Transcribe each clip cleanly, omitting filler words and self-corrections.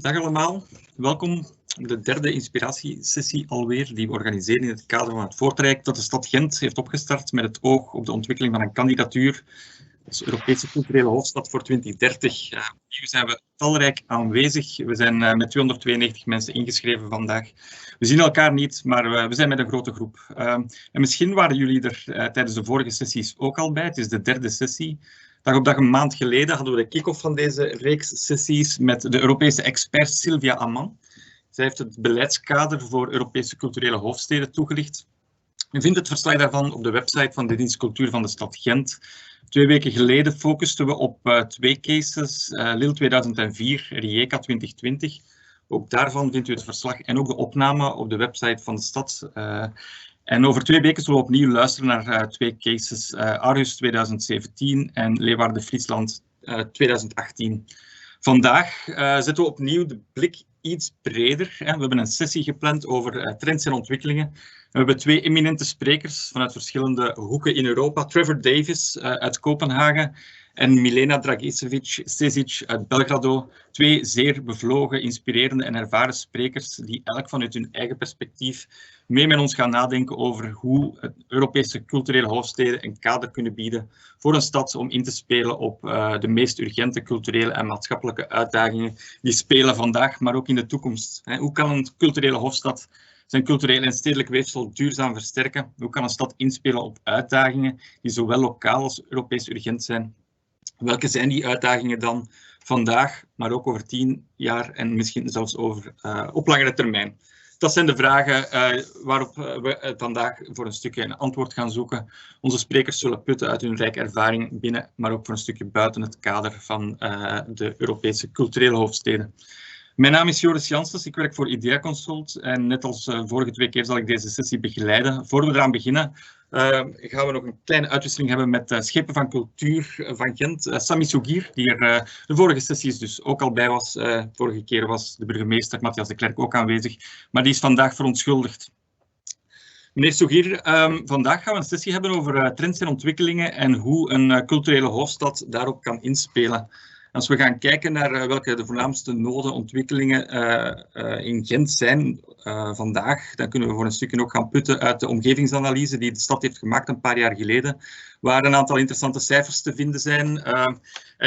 Dag allemaal, welkom op de derde inspiratiesessie alweer die we organiseren in het kader van het voortraject dat de Stad Gent heeft opgestart met het oog op de ontwikkeling van een kandidatuur als Europese culturele hoofdstad voor 2030. Hier zijn we talrijk aanwezig. We zijn met 292 mensen ingeschreven vandaag. We zien elkaar niet, maar we zijn met een grote groep. En misschien waren jullie er tijdens de vorige sessies ook al bij. Het is de derde sessie. Dag op dag een maand geleden hadden we de kick-off van deze reeks sessies met de Europese expert Sylvia Amman. Zij heeft het beleidskader voor Europese culturele hoofdsteden toegelicht. U vindt het verslag daarvan op de website van de dienst Cultuur van de Stad Gent. 2 weken geleden focusten we op 2 cases, Lille 2004, Rijeka 2020. Ook daarvan vindt u het verslag en ook de opname op de website van de stad. En over 2 weken zullen we opnieuw luisteren naar 2 cases, Aarhus 2017 en Leeuwarden-Friesland 2018. Vandaag zetten we opnieuw de blik iets breder. We hebben een sessie gepland over trends en ontwikkelingen. We hebben 2 eminente sprekers vanuit verschillende hoeken in Europa. Trevor Davies uit Kopenhagen en Milena Dragićević Šešić uit Belgrado. 2 zeer bevlogen, inspirerende en ervaren sprekers die elk vanuit hun eigen perspectief mee met ons gaan nadenken over hoe het Europese culturele hoofdsteden een kader kunnen bieden voor een stad om in te spelen op de meest urgente culturele en maatschappelijke uitdagingen die spelen vandaag, maar ook in de toekomst. Hoe kan een culturele hoofdstad zijn culturele en stedelijk weefsel duurzaam versterken? Hoe kan een stad inspelen op uitdagingen die zowel lokaal als Europees urgent zijn? Welke zijn die uitdagingen dan vandaag, maar ook over 10 jaar en misschien zelfs op langere termijn? Dat zijn de vragen waarop we vandaag voor een stukje een antwoord gaan zoeken. Onze sprekers zullen putten uit hun rijke ervaring binnen, maar ook voor een stukje buiten het kader van de Europese culturele hoofdsteden. Mijn naam is Joris Janssens, ik werk voor Idea Consult en net als vorige 2 keer zal ik deze sessie begeleiden. Voor we eraan beginnen gaan we nog een kleine uitwisseling hebben met schepen van Cultuur van Gent. Sami Sougir, die er de vorige sessies dus ook al bij was. Vorige keer was de burgemeester Matthias de Klerk ook aanwezig, maar die is vandaag verontschuldigd. Meneer Sougir, vandaag gaan we een sessie hebben over trends en ontwikkelingen en hoe een culturele hoofdstad daarop kan inspelen. Als we gaan kijken naar welke de voornaamste noden, ontwikkelingen in Gent zijn vandaag, dan kunnen we voor een stukje ook gaan putten uit de omgevingsanalyse die de stad heeft gemaakt een paar jaar geleden, waar een aantal interessante cijfers te vinden zijn. En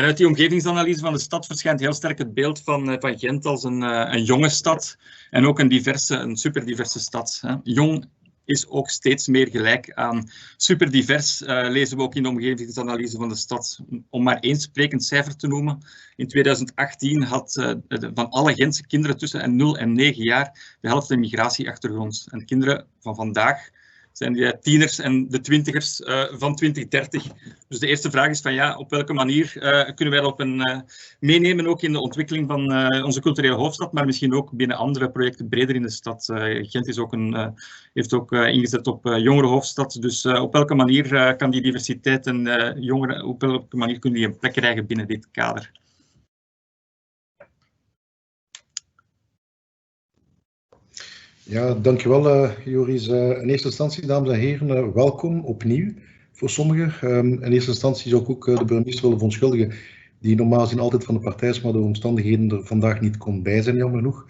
uit die omgevingsanalyse van de stad verschijnt heel sterk het beeld van Gent als een jonge stad en ook een superdiverse stad. Jong is ook steeds meer gelijk aan superdivers, lezen we ook in de omgevingsanalyse van de stad. Om maar 1 sprekend cijfer te noemen. In 2018 had van alle Gentse kinderen tussen 0 en 9 jaar de helft een migratieachtergrond. En de kinderen van vandaag zijn de tieners en de twintigers van 2030. Dus de eerste vraag is van ja, op welke manier kunnen wij dat meenemen ook in de ontwikkeling van onze culturele hoofdstad, maar misschien ook binnen andere projecten breder in de stad. Gent is ook heeft ook ingezet op jongerenhoofdstad, dus op welke manier kan die diversiteit en jongeren, op welke manier kunnen die een plek krijgen binnen dit kader? Ja, dankjewel Joris. In eerste instantie, dames en heren, welkom opnieuw voor sommigen. In eerste instantie zou ik ook de burgemeester willen verontschuldigen, die normaal gezien altijd van de partij is, maar door omstandigheden er vandaag niet kon bij zijn, jammer genoeg.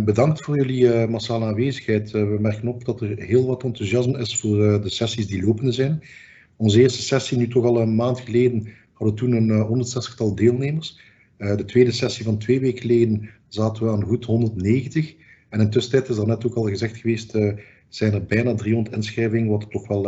Bedankt voor jullie massale aanwezigheid. We merken op dat er heel wat enthousiasme is voor de sessies die lopende zijn. Onze eerste sessie, nu toch al een maand geleden, hadden we toen een 160-tal deelnemers. De tweede sessie van 2 weken geleden zaten we aan goed 190. En intussen is er net ook al gezegd geweest, zijn er bijna 300 inschrijvingen, wat toch wel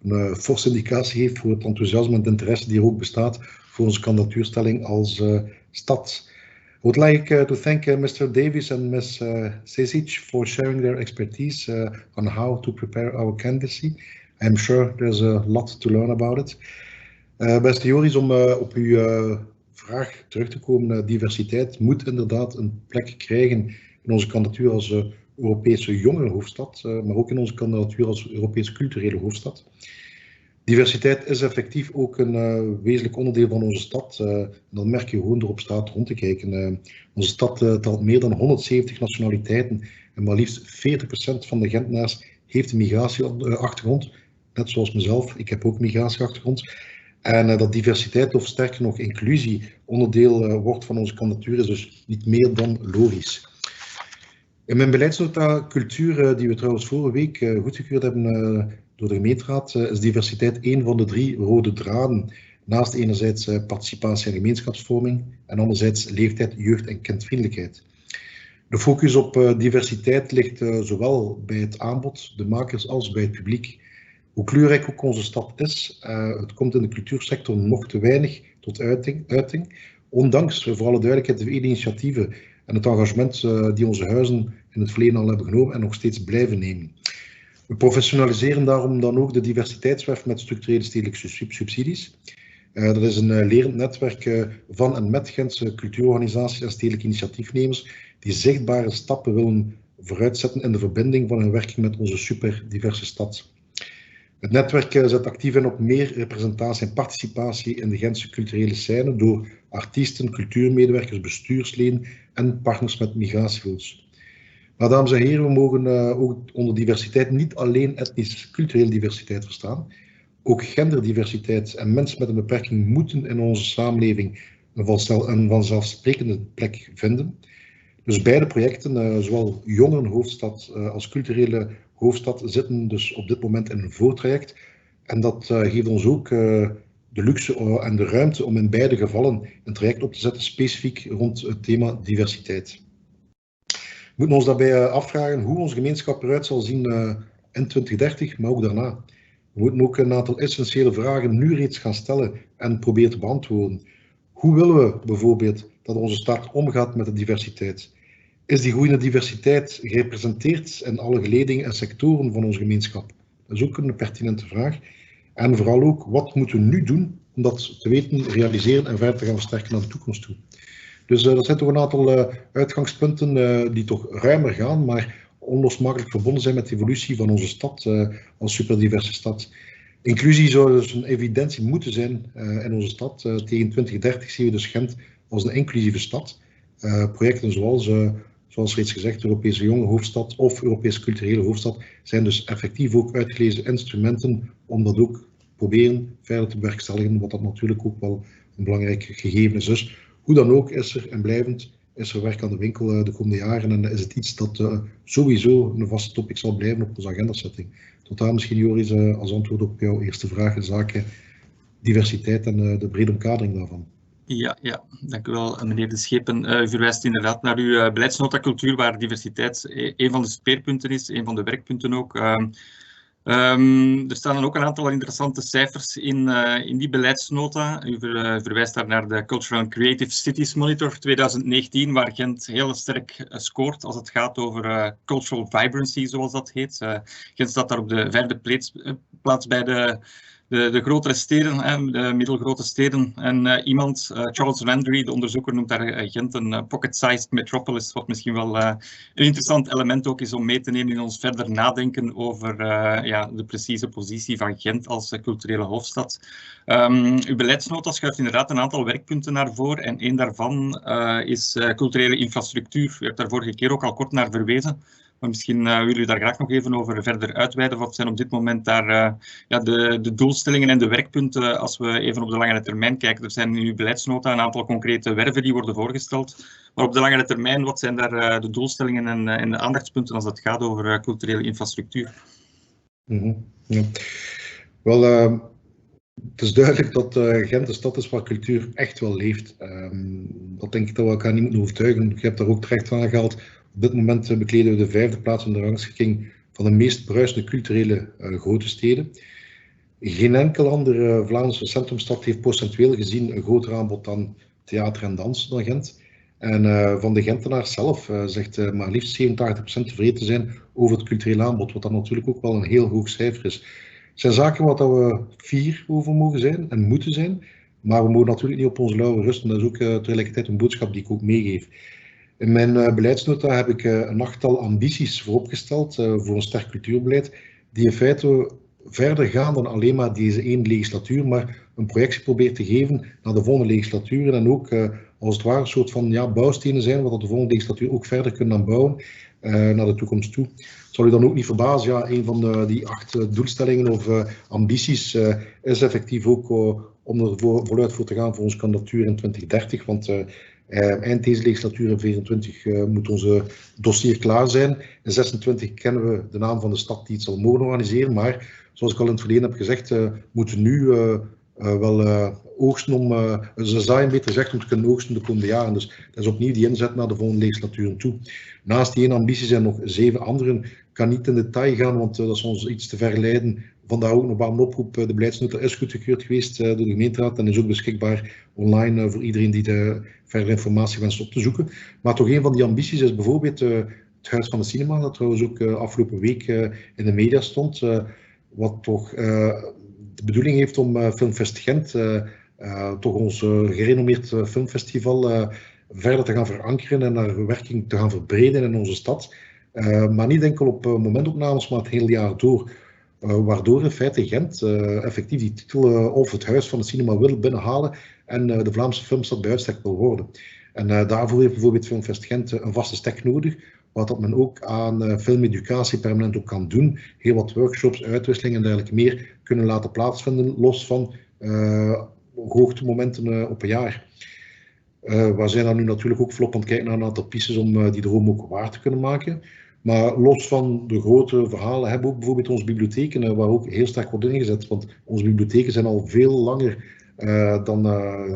een forse indicatie heeft voor het enthousiasme en het interesse die er ook bestaat voor onze kandidatuurstelling als stad. I would like to thank Mr. Davies and Ms. Šešić for sharing their expertise on how to prepare our candidacy. I'm sure there's a lot to learn about it. Beste Joris, om op uw vraag terug te komen, diversiteit moet inderdaad een plek krijgen in onze kandidatuur als Europese jongerenhoofdstad, maar ook in onze kandidatuur als Europese culturele hoofdstad. Diversiteit is effectief ook een wezenlijk onderdeel van onze stad. Dat merk je gewoon door op straat rond te kijken. Onze stad telt meer dan 170 nationaliteiten en maar liefst 40% van de Gentenaars heeft een migratieachtergrond. Net zoals mezelf, ik heb ook een migratieachtergrond. En dat diversiteit of sterker nog inclusie onderdeel wordt van onze kandidatuur is dus niet meer dan logisch. In mijn beleidsnota cultuur, die we trouwens vorige week goedgekeurd hebben door de gemeenteraad, is diversiteit een van de 3 rode draden. Naast enerzijds participatie en gemeenschapsvorming en anderzijds leeftijd, jeugd en kindvriendelijkheid. De focus op diversiteit ligt zowel bij het aanbod, de makers, als bij het publiek. Hoe kleurrijk ook onze stad is, het komt in de cultuursector nog te weinig tot uiting. Ondanks, voor alle duidelijkheid, de vele initiatieven en het engagement die onze huizen in het verleden al hebben genomen en nog steeds blijven nemen. We professionaliseren daarom dan ook de diversiteitswerf met structurele stedelijke subsidies. Dat is een lerend netwerk van en met Gentse cultuurorganisaties en stedelijke initiatiefnemers die zichtbare stappen willen vooruitzetten in de verbinding van hun werking met onze superdiverse stad. Het netwerk zet actief in op meer representatie en participatie in de Gentse culturele scène door artiesten, cultuurmedewerkers, bestuursleden en partners met migratiegoods. Maar dames en heren, we mogen ook onder diversiteit niet alleen etnisch-culturele diversiteit verstaan. Ook genderdiversiteit en mensen met een beperking moeten in onze samenleving een vanzelfsprekende plek vinden. Dus beide projecten, zowel jongerenhoofdstad als culturele hoofdstad, zitten dus op dit moment in een voortraject. En dat geeft ons ook de luxe en de ruimte om in beide gevallen een traject op te zetten specifiek rond het thema diversiteit. We moeten ons daarbij afvragen hoe onze gemeenschap eruit zal zien in 2030, maar ook daarna. We moeten ook een aantal essentiële vragen nu reeds gaan stellen en proberen te beantwoorden. Hoe willen we bijvoorbeeld dat onze stad omgaat met de diversiteit? Is die groeiende diversiteit gerepresenteerd in alle geledingen en sectoren van onze gemeenschap? Dat is ook een pertinente vraag. En vooral ook, wat moeten we nu doen om dat te weten, realiseren en verder te gaan versterken naar de toekomst toe? Dus dat zijn toch een aantal uitgangspunten die toch ruimer gaan, maar onlosmakelijk verbonden zijn met de evolutie van onze stad als superdiverse stad. Inclusie zou dus een evidentie moeten zijn in onze stad. Tegen 2030 zien we dus Gent als een inclusieve stad. Projecten zoals reeds gezegd, Europese jonge hoofdstad of Europese culturele hoofdstad zijn dus effectief ook uitgelezen instrumenten om dat ook proberen verder te bewerkstelligen, wat dat natuurlijk ook wel een belangrijk gegeven is. Dus hoe dan ook is er en blijvend is er werk aan de winkel de komende jaren en is het iets dat sowieso een vaste topic zal blijven op onze agendasetting. Tot daar misschien, Joris, als antwoord op jouw eerste vraag in zaken diversiteit en de brede omkadering daarvan. Ja, dank u wel, meneer De Schepen. U verwijst inderdaad naar uw beleidsnota cultuur, waar diversiteit een van de speerpunten is, een van de werkpunten ook. Er staan dan ook een aantal interessante cijfers in die beleidsnota. U verwijst daar naar de Cultural and Creative Cities Monitor 2019, waar Gent heel sterk scoort als het gaat over cultural vibrancy, zoals dat heet. Gent staat daar op de 5e plaats bij de grotere steden, de middelgrote steden. En Charles Landry, de onderzoeker, noemt daar Gent een pocket-sized metropolis, wat misschien wel een interessant element ook is om mee te nemen in ons verder nadenken over de precieze positie van Gent als culturele hoofdstad. Uw beleidsnota schuift inderdaad een aantal werkpunten naar voren en één daarvan is culturele infrastructuur. U hebt daar vorige keer ook al kort naar verwezen. Maar misschien willen u daar graag nog even over verder uitweiden. Wat zijn op dit moment daar de doelstellingen en de werkpunten als we even op de langere termijn kijken? Er zijn in uw beleidsnota een aantal concrete werven die worden voorgesteld. Maar op de langere termijn, wat zijn daar de doelstellingen en de aandachtspunten als het gaat over culturele infrastructuur? Ja. Wel, het is duidelijk dat Gent een stad is waar cultuur echt wel leeft. Dat denk ik dat we elkaar niet moeten overtuigen. Je hebt daar ook terecht aan gehaald. Op dit moment bekleden we de 5e plaats in de rangschikking van de meest bruisende culturele grote steden. Geen enkel andere Vlaamse centrumstad heeft procentueel gezien een groter aanbod aan theater en dans dan Gent. En van de Gentenaars zelf zegt maar liefst 87% tevreden te zijn over het culturele aanbod, wat dan natuurlijk ook wel een heel hoog cijfer is. Het zijn zaken waar we fier over mogen zijn en moeten zijn, maar we mogen natuurlijk niet op onze lauwen rusten. Dat is ook tegelijkertijd een boodschap die ik ook meegeef. In mijn beleidsnota heb ik een 8-tal ambities vooropgesteld voor een sterk cultuurbeleid, die in feite verder gaan dan alleen maar deze 1 legislatuur, maar een projectie probeert te geven naar de volgende legislatuur en ook als het ware een soort van bouwstenen zijn, wat de volgende legislatuur ook verder kunnen aanbouwen naar de toekomst toe. Zal u dan ook niet verbazen, een van die 8 doelstellingen of ambities is effectief ook om er voluit voor te gaan voor onze kandidatuur in 2030, want eind deze legislatuur in 2024 moet onze dossier klaar zijn. In 2026 kennen we de naam van de stad die het zal mogen organiseren, maar zoals ik al in het verleden heb gezegd, moeten we nu wel oogsten om, ze zaaien beter gezegd, om te kunnen oogsten de komende jaren. Dus dat is opnieuw die inzet naar de volgende legislatuur toe. Naast die ene ambitie zijn nog 7 anderen. Ik kan niet in detail gaan, want dat is ons iets te verleiden. Vandaar ook nog een oproep. De beleidsnota is goedgekeurd geweest door de gemeenteraad en is ook beschikbaar online voor iedereen die de verdere informatie wenst op te zoeken. Maar toch een van die ambities is bijvoorbeeld het Huis van de Cinema, dat trouwens ook afgelopen week in de media stond. Wat toch de bedoeling heeft om Filmfest Gent, toch ons gerenommeerd filmfestival, verder te gaan verankeren en naar werking te gaan verbreden in onze stad. Maar niet enkel op momentopnames, maar het hele jaar door. Waardoor in feite Gent effectief die titel of het Huis van de Cinema wil binnenhalen en de Vlaamse filmstad bij uitstek wil worden. En daarvoor heeft bijvoorbeeld Filmfest Gent een vaste stek nodig, wat men ook aan filmeducatie permanent ook kan doen. Heel wat workshops, uitwisselingen en dergelijke meer kunnen laten plaatsvinden, los van hoogtemomenten op een jaar. We zijn dan nu natuurlijk ook volop aan het kijken naar een aantal pistes om die droom ook waar te kunnen maken. Maar los van de grote verhalen hebben we ook bijvoorbeeld onze bibliotheken, waar ook heel sterk wordt ingezet. Want onze bibliotheken zijn al veel langer dan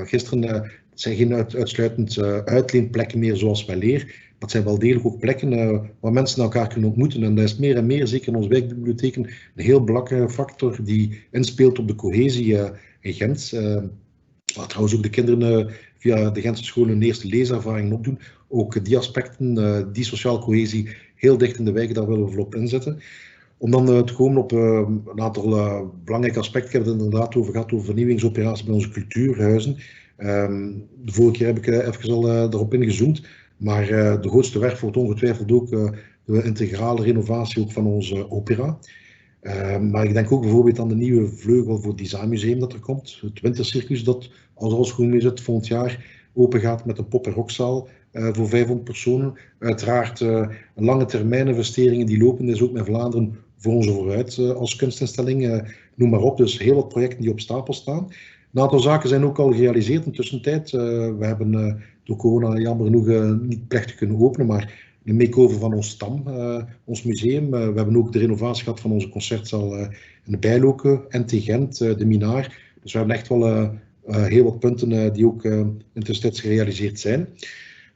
gisteren. Het zijn geen uitsluitend uitleenplekken meer zoals wij leer. Maar het zijn wel degelijk ook plekken waar mensen elkaar kunnen ontmoeten. En dat is meer en meer, zeker in onze wijkbibliotheken, een heel belangrijke factor die inspeelt op de cohesie in Gent. Waar trouwens ook de kinderen via de Gentse school hun eerste leeservaringen opdoen. Ook die aspecten, die sociale cohesie, heel dicht in de wijken, daar willen we volop inzetten. Om dan te komen op een aantal belangrijke aspecten. Ik heb het inderdaad over gehad, over vernieuwingsoperaties bij onze cultuurhuizen. De vorige keer heb ik even al daarop ingezoomd. Maar de grootste werk wordt ongetwijfeld ook de integrale renovatie ook van onze opera. Maar ik denk ook bijvoorbeeld aan de nieuwe vleugel voor het designmuseum dat er komt. Het wintercircus dat als alles goed mee zit volgend jaar open gaat met een pop- en rockzaal voor 500 personen. Uiteraard lange termijn investeringen die lopen is ook met Vlaanderen voor onze vooruit als kunstinstelling. Noem maar op, dus heel wat projecten die op stapel staan. Een aantal zaken zijn ook al gerealiseerd in de tussentijd. We hebben door corona jammer genoeg niet plechtig kunnen openen, maar de make-over van ons stam, ons museum. We hebben ook de renovatie gehad van onze concertzaal in de Bijloken, NT Gent, de Minaar. Dus we hebben echt wel heel wat punten die ook intussen gerealiseerd zijn.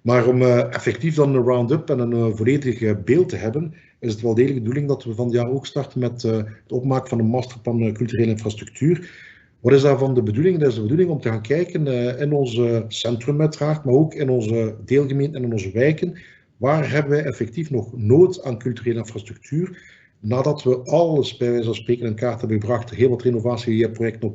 Maar om effectief dan een round-up en een volledig beeld te hebben, is het wel degelijk de bedoeling dat we van het jaar ook starten met het opmaken van een masterplan culturele infrastructuur. Wat is daarvan de bedoeling? Dat is de bedoeling om te gaan kijken in ons centrum uiteraard, maar ook in onze deelgemeenten en in onze wijken. Waar hebben wij effectief nog nood aan culturele infrastructuur? Nadat we alles bij wijze van spreken in kaart hebben gebracht, heel wat renovatieprojecten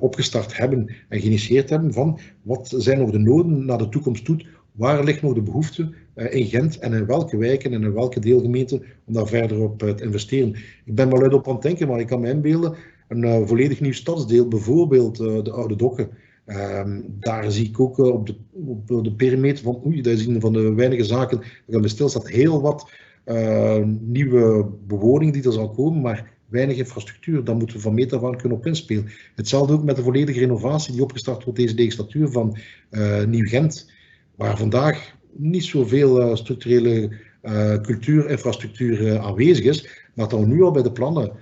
opgestart hebben en geïnitieerd hebben, van wat zijn nog de noden naar de toekomst toe? Waar ligt nog de behoefte in Gent en in welke wijken en in welke deelgemeenten om daar verder op te investeren? Ik ben wel uit op aan het denken, maar ik kan me inbeelden, een volledig nieuw stadsdeel, bijvoorbeeld de Oude Dokken. Daar zie ik ook op de perimeter van, dat is een van de weinige zaken dat bij stilstaat, heel wat nieuwe bewoning die er zal komen, maar weinig infrastructuur. Daar moeten we van meet af aan kunnen op inspelen. Hetzelfde ook met de volledige renovatie die opgestart wordt deze legislatuur van Nieuw-Gent, waar vandaag niet zoveel structurele cultuurinfrastructuur aanwezig is, maar dat we nu al bij de plannen,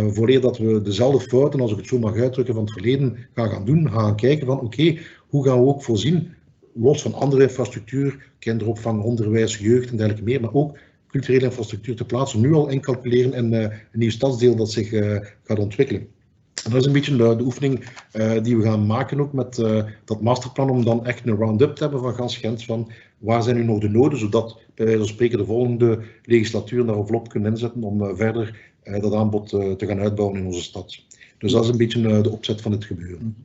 voordat dat we dezelfde fouten, als ik het zo mag uitdrukken, van het verleden gaan doen, gaan kijken van oké, hoe gaan we ook voorzien, los van andere infrastructuur, kinderopvang, onderwijs, jeugd en dergelijke meer, maar ook culturele infrastructuur te plaatsen, nu al incalculeren in een nieuw stadsdeel dat zich gaat ontwikkelen. En dat is een beetje de oefening die we gaan maken ook met dat masterplan, om dan echt een round-up te hebben van gans Gent, van waar zijn nu nog de noden, zodat bij wijze van spreken de volgende legislatuur daar volop kunnen inzetten om verder dat aanbod te gaan uitbouwen in onze stad. Dus dat is een beetje de opzet van het gebeuren.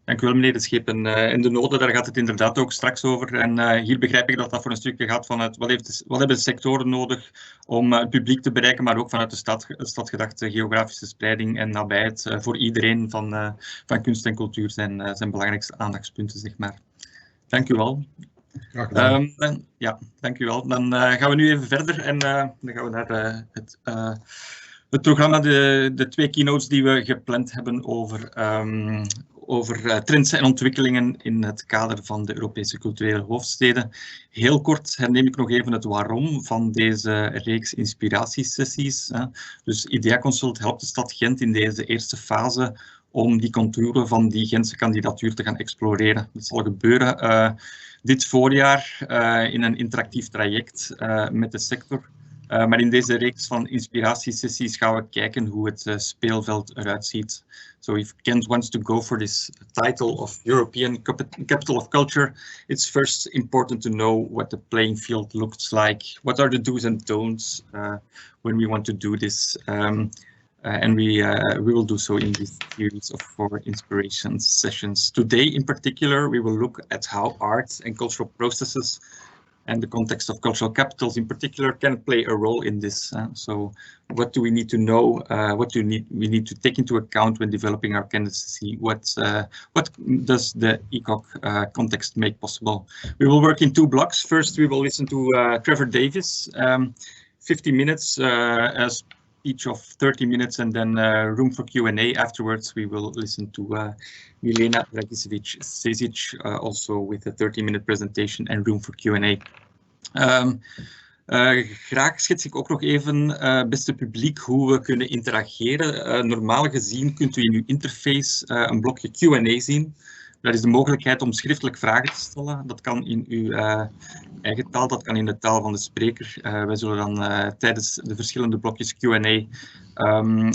Dank u wel, meneer de Schip. En de noden, daar gaat het inderdaad ook straks over. En hier begrijp ik dat dat voor een stukje gaat vanuit wat hebben de sectoren nodig om het publiek te bereiken, maar ook vanuit de stadgedachte geografische spreiding en nabijheid voor iedereen van kunst en cultuur zijn belangrijkste aandachtspunten, zeg maar. Dank u wel. Graag gedaan. Ja, dank u wel. Dan gaan we nu even verder en dan gaan we naar het programma, de 2 keynotes die we gepland hebben over trends en ontwikkelingen in het kader van de Europese culturele hoofdsteden. Heel kort herneem ik nog even het waarom van deze reeks inspiratiesessies. Dus Idea Consult helpt de stad Gent in deze eerste fase om die contouren van die Gentse kandidatuur te gaan exploreren. Dat zal gebeuren dit voorjaar in een interactief traject met de sector. Maar in deze reeks van inspiratiesessies gaan we kijken hoe het speelveld eruit ziet. So if Gent wants to go for this title of European Capital of Culture, it's first important to know what the playing field looks like. What are the do's and don'ts when we want to do this? And we will do so in this series of 4 inspiration sessions. Today, in particular, we will look at how art and cultural processes and the context of cultural capitals in particular can play a role in this. So what do we need to know? What do we need to take into account when developing our candidacy? What does the ECOC context make possible? We will work in 2 blocks. First, we will listen to Trevor Davies, 50 minutes as each of 30 minutes, and then room for Q&A. Afterwards, we will listen to Milena Dragićević Šešić, also with a 30-minute presentation and room for Q&A. Graag schets ik ook nog even, beste publiek, hoe we kunnen interageren. Normaal gezien kunt u in uw interface een blokje Q&A zien. Dat is de mogelijkheid om schriftelijk vragen te stellen. Dat kan in uw eigen taal, dat kan in de taal van de spreker. Wij zullen dan tijdens de verschillende blokjes Q&A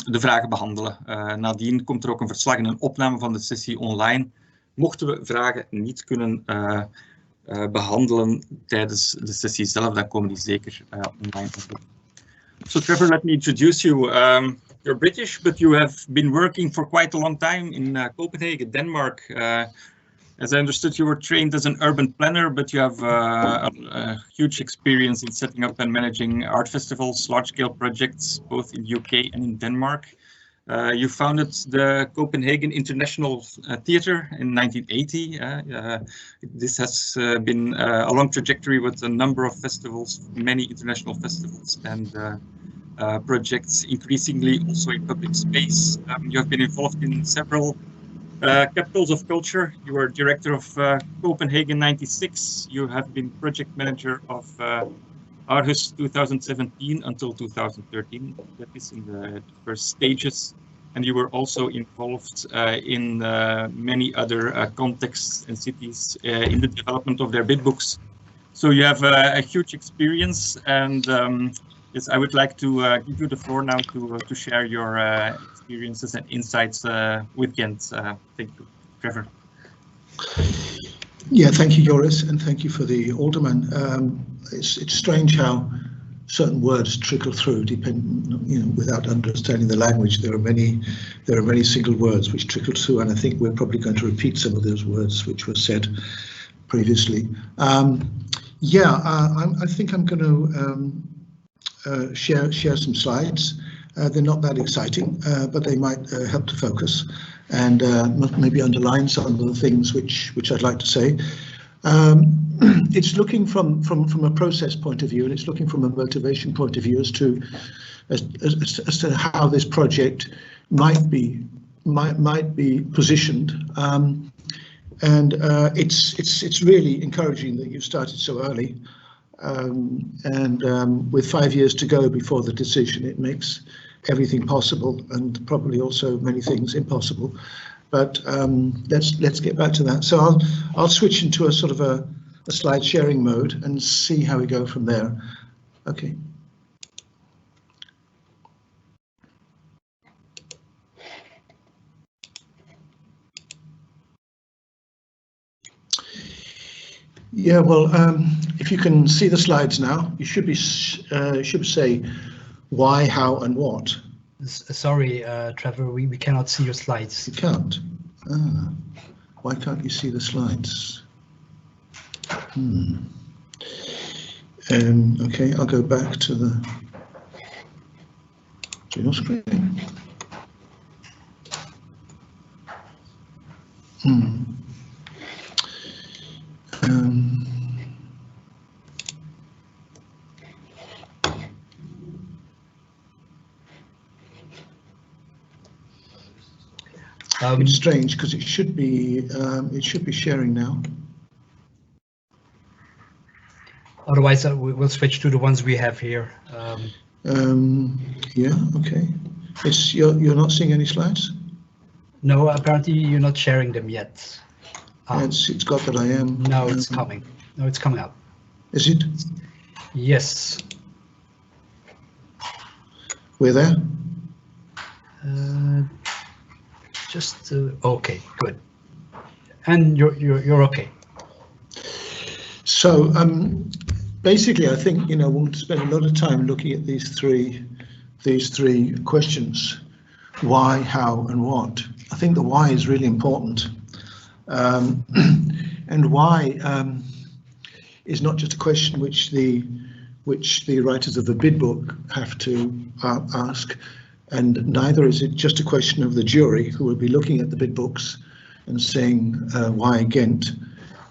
de vragen behandelen. Nadien komt er ook een verslag en een opname van de sessie online. Mochten we vragen niet kunnen behandelen tijdens de sessie zelf, dan komen die zeker online. So Trevor, let me introduce you. You're British, but you have been working for quite a long time in Copenhagen, Denmark. As I understood, you were trained as an urban planner, but you have a huge experience in setting up and managing art festivals, large-scale projects, both in the UK and in Denmark. You founded the Copenhagen International Theatre in 1980. This has been a long trajectory with a number of festivals, many international festivals, and projects, increasingly also in public space. You have been involved in several capitals of culture. You were director of Copenhagen 96. You have been project manager of Aarhus 2017 until 2013. That is in the first stages. And you were also involved in many other contexts and cities in the development of their bid books. So you have a huge experience, and yes, I would like to give you the floor now to share your experiences and insights with Gent. Thank you, Trevor. Yeah, thank you, Joris, and thank you for the alderman. It's strange how certain words trickle through, without understanding the language. There are many single words which trickle through, and I think we're probably going to repeat some of those words which were said previously. I think I'm going to share some slides. They're not that exciting, but they might help to focus and maybe underline some of the things which I'd like to say. It's looking from a process point of view, and it's looking from a motivation point of view as to how this project might be positioned. It's really encouraging that you've started so early. With 5 years to go before the decision, it makes everything possible and probably also many things impossible. But let's get back to that. So I'll switch into a sort of a slide sharing mode and see how we go from there. Okay. Yeah, well, if you can see the slides now, you should say why, how, and what. Sorry, Trevor, we cannot see your slides. You can't? Why can't you see the slides? Okay, I'll go back to the your screen. It's strange because it should be sharing now. Otherwise, we'll switch to the ones we have here. Yeah, okay. You're not seeing any slides? No, apparently you're not sharing them yet. It's got that I am. No, it's coming. No, it's coming up. Is it? Yes. We're there? Okay, good. And you're okay. So basically, I think we'll spend a lot of time looking at these three questions: why, how, and what. I think the why is really important, and why is not just a question which the writers of the bid book have to ask, and neither is it just a question of the jury who will be looking at the bid books and saying why Ghent,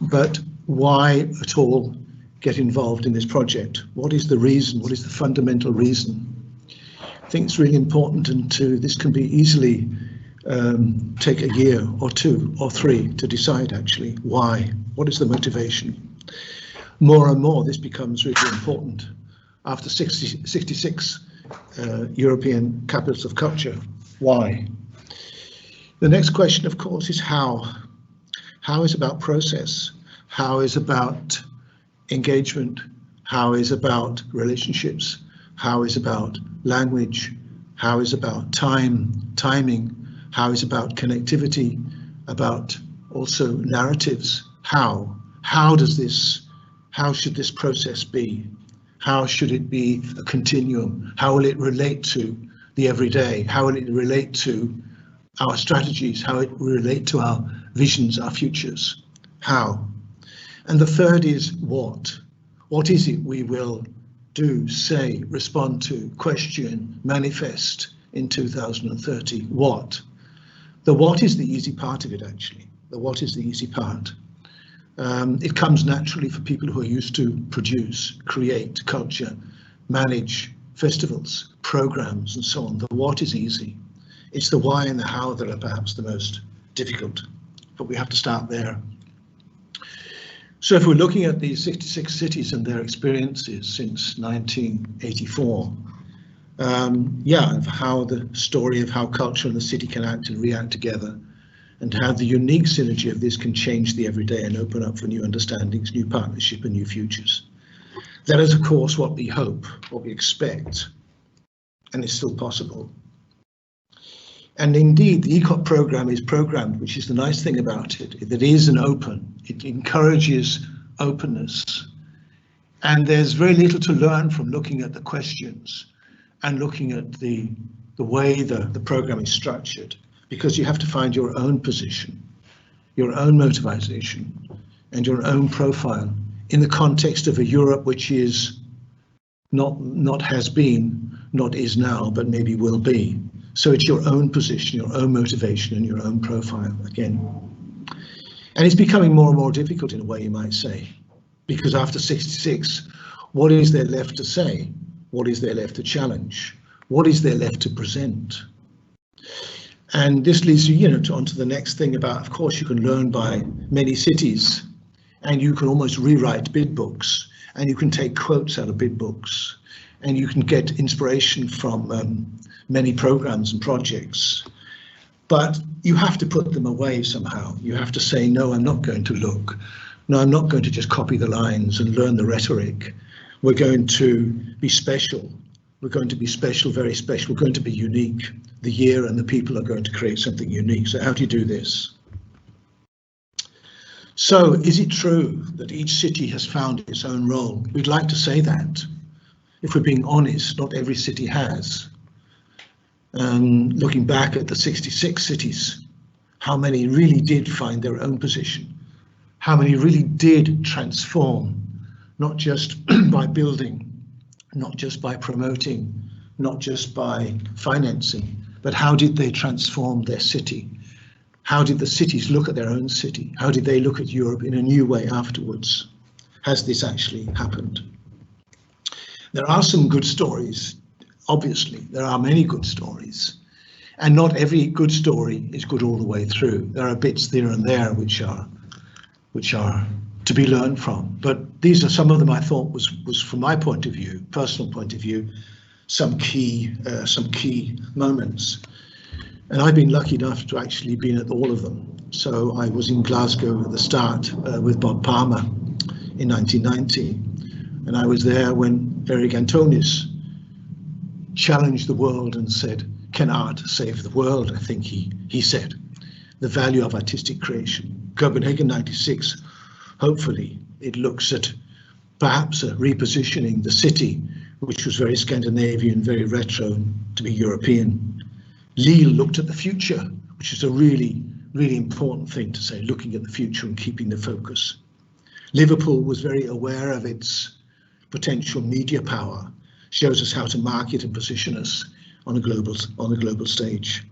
but why at all get involved in this project? What is the reason? What is the fundamental reason? I think it's really important, and this can be easily take a year or 2 or 3 to decide actually why. What is the motivation? More and more this becomes really important after 66 European capitals of culture. Why? The next question, of course, is how. How is about process. How is about engagement. How is about relationships. How is about language. How is about timing. How is about connectivity, about also narratives. How should this process be? How should it be a continuum? How will it relate to the everyday? How will it relate to our strategies? How it will relate to our visions, our futures? How? And the third is what? What is it we will do, say, respond to, question, manifest in 2030? What? The what is the easy part of it, actually. The what is the easy part. It comes naturally for people who are used to produce, create culture, manage festivals, programs, and so on. The what is easy. It's the why and the how that are perhaps the most difficult, but we have to start there. So if we're looking at these 66 cities and their experiences since 1984, of how the story of how culture and the city can act and react together, and how the unique synergy of this can change the everyday and open up for new understandings, new partnership, and new futures. That is, of course, what we hope, what we expect, and it's still possible. And indeed, the ECOC program is programmed, which is the nice thing about it, that it is an open, it encourages openness. And there's very little to learn from looking at the questions and looking at the way the program is structured, because you have to find your own position, your own motivation, and your own profile in the context of a Europe which is not has been, not is now, but maybe will be. So it's your own position, your own motivation, and your own profile again. And it's becoming more and more difficult in a way, you might say, because after 66, what is there left to say? What is there left to challenge? What is there left to present? And this leads you, onto the next thing about, of course, you can learn by many cities, and you can almost rewrite bid books, and you can take quotes out of bid books, and you can get inspiration from many programs and projects. But you have to put them away somehow. You have to say, no, I'm not going to look. No, I'm not going to just copy the lines and learn the rhetoric. We're going to be special. We're going to be special, very special. We're going to be unique. The year and the people are going to create something unique. So how do you do this? So is it true that each city has found its own role? We'd like to say that. If we're being honest, not every city has. Looking back at the 66 cities, how many really did find their own position? How many really did transform, not just by building, not just by promoting, not just by financing, but how did they transform their city? How did the cities look at their own city? How did they look at Europe in a new way afterwards? Has this actually happened? There are some good stories, obviously. There are many good stories. And not every good story is good all the way through. There are bits there and there which are to be learned from. But these are some of them I thought was from my point of view, personal point of view, some key moments. And I've been lucky enough to actually been at all of them. So I was in Glasgow at the start with Bob Palmer in 1990. And I was there when Eric Antonis challenged the world and said, "Can art save the world?" I think he said, the value of artistic creation. Copenhagen 96, hopefully it looks at perhaps repositioning the city, which was very Scandinavian, very retro, to be European. Lille looked at the future, which is a really important thing to say, looking at the future and keeping the focus. Liverpool was very aware of its potential media power, shows us how to market and position us on a global stage.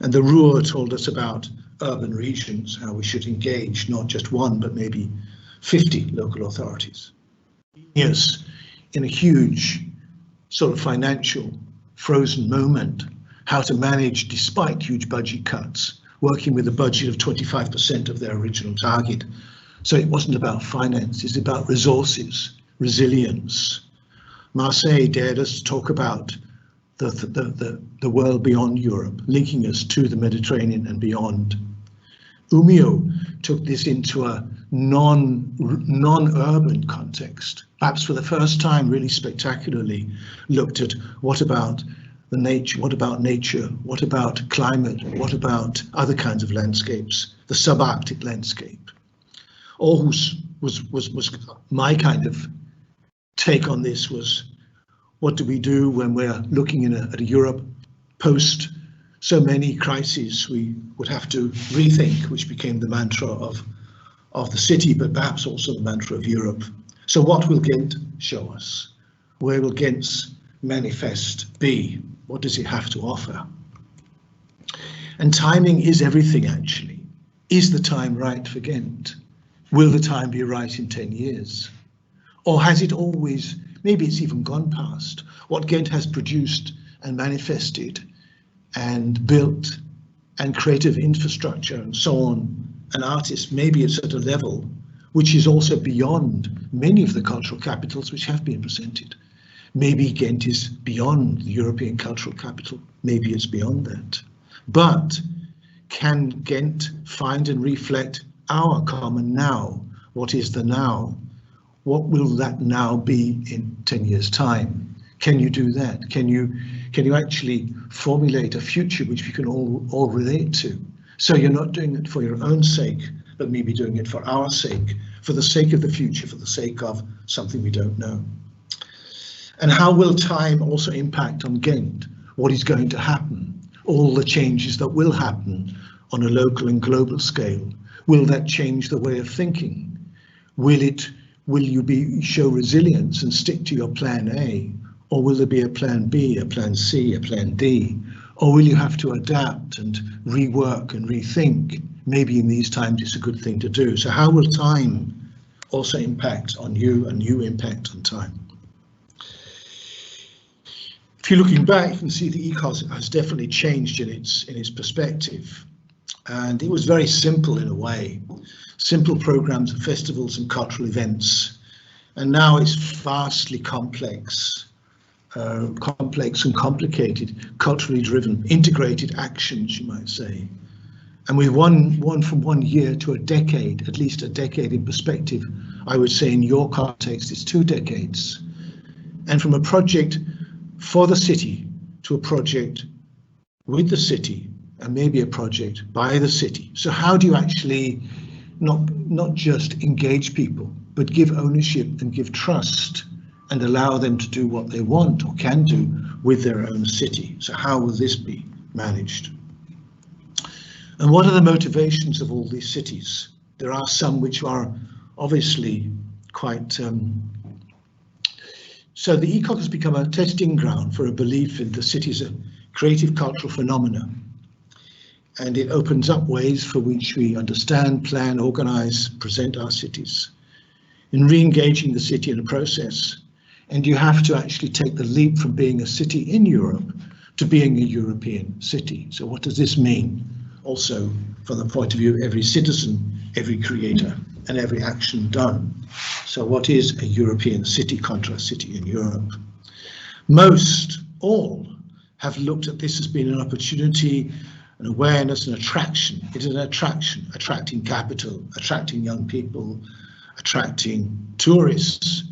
And the Ruhr told us about urban regions, how we should engage not just one, but maybe 50 local authorities. Yes, in a huge sort of financial frozen moment, how to manage, despite huge budget cuts, working with a budget of 25% of their original target. So it wasn't about finance, it's about resources, resilience. Marseille dared us to talk about the world beyond Europe, linking us to the Mediterranean and beyond. Umeå took this into a non-urban context, perhaps for the first time really spectacularly looked at what about the nature, what about climate, what about other kinds of landscapes, the subarctic landscape. Aarhus was my kind of take on this, was what do we do when we're looking at a Europe post so many crises we would have to rethink, which became the mantra of the city, but perhaps also the mantra of Europe. So what will Ghent show us? Where will Ghent's manifest be? What does it have to offer? And timing is everything, actually. Is the time right for Ghent? Will the time be right in 10 years? Or has it always, maybe it's even gone past, what Ghent has produced and manifested and built and creative infrastructure and so on, and artists, maybe it's at a level which is also beyond many of the cultural capitals which have been presented. Maybe Ghent is beyond the European cultural capital, maybe it's beyond that. But can Ghent find and reflect our common now? What is the now? What will that now be in 10 years' time? Can you do that? Can you actually formulate a future which we can all relate to? So you're not doing it for your own sake, but maybe doing it for our sake, for the sake of the future, for the sake of something we don't know. And how will time also impact on Ghent? What is going to happen? All the changes that will happen on a local and global scale. Will that change the way of thinking? Will you show resilience and stick to your plan A? Or will there be a plan B, a plan C, a plan D? Or will you have to adapt and rework and rethink? Maybe in these times it's a good thing to do. So how will time also impact on you and you impact on time? If you're looking back, you can see the ECOC has definitely changed in its perspective. And it was very simple in a way. Simple programs of festivals and cultural events. And now it's vastly complex and complicated, culturally driven, integrated actions, you might say. And we've won from 1 year to a decade, at least a decade in perspective. I would say in your context, it's 2 decades. And from a project for the city to a project with the city, and maybe a project by the city. So how do you actually not just engage people, but give ownership and give trust and allow them to do what they want or can do with their own city? So how will this be managed? And what are the motivations of all these cities? There are some which are obviously quite... So the ECOC has become a testing ground for a belief in the city as a creative cultural phenomena. And it opens up ways for which we understand, plan, organize, present our cities. In re-engaging the city in a process, and you have to actually take the leap from being a city in Europe to being a European city. So what does this mean? Also, from the point of view of every citizen, every creator, and every action done. So what is a European city contra city in Europe? Most, all, have looked at this as being an opportunity, an awareness, an attraction. It is an attraction, attracting capital, attracting young people, attracting tourists,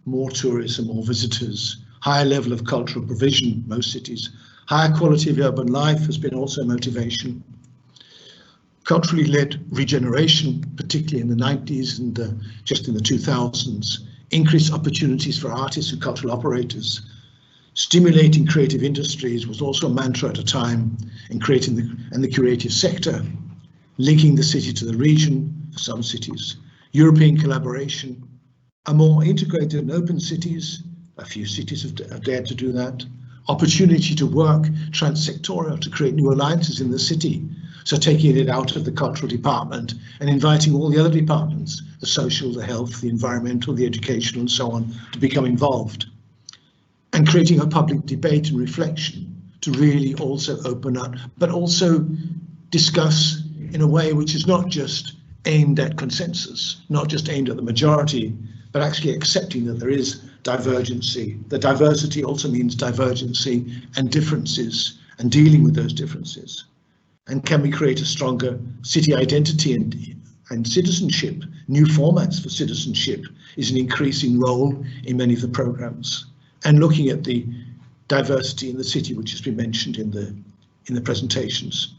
more tourism, more visitors, higher level of cultural provision, most cities, higher quality of urban life has been also a motivation. Culturally led regeneration, particularly in the 90s and just in the 2000s, increased opportunities for artists and cultural operators. Stimulating creative industries was also a mantra at a time in creating the creative sector, linking the city to the region for some cities, European collaboration, a more integrated and open cities, a few cities have dared to do that, opportunity to work transsectorial to create new alliances in the city, so taking it out of the cultural department and inviting all the other departments, the social, the health, the environmental, the educational and so on, to become involved. And creating a public debate and reflection to really also open up, but also discuss in a way which is not just aimed at consensus, not just aimed at the majority, but actually accepting that there is divergency. The diversity also means divergency and differences and dealing with those differences. And can we create a stronger city identity and citizenship? New formats for citizenship is an increasing role in many of the programs. And looking at the diversity in the city, which has been mentioned in the presentations.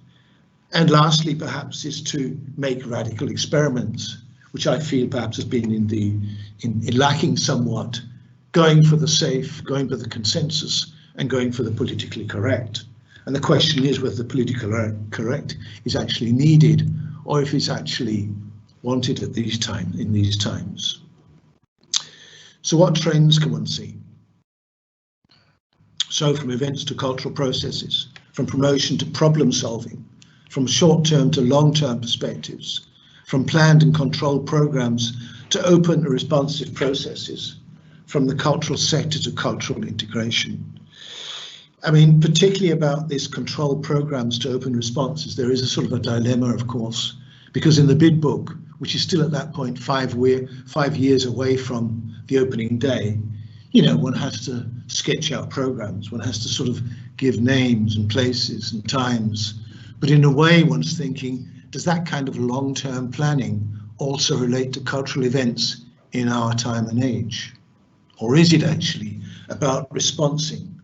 And lastly, perhaps, is to make radical experiments, which I feel perhaps has been in lacking somewhat, going for the safe, going for the consensus, and going for the politically correct. And the question is whether the politically correct is actually needed, or if it's actually wanted at in these times. So what trends can one see? So from events to cultural processes, from promotion to problem solving, from short-term to long-term perspectives, from planned and controlled programs to open and responsive processes, from the cultural sector to cultural integration. I mean, particularly about these controlled programs to open responses, there is a sort of a dilemma, of course, because in the bid book, which is still at that point 5 years away from the opening day, you know, one has to sketch out programs, one has to sort of give names and places and times. But in a way, one's thinking, does that kind of long-term planning also relate to cultural events in our time and age? Or is it actually about responding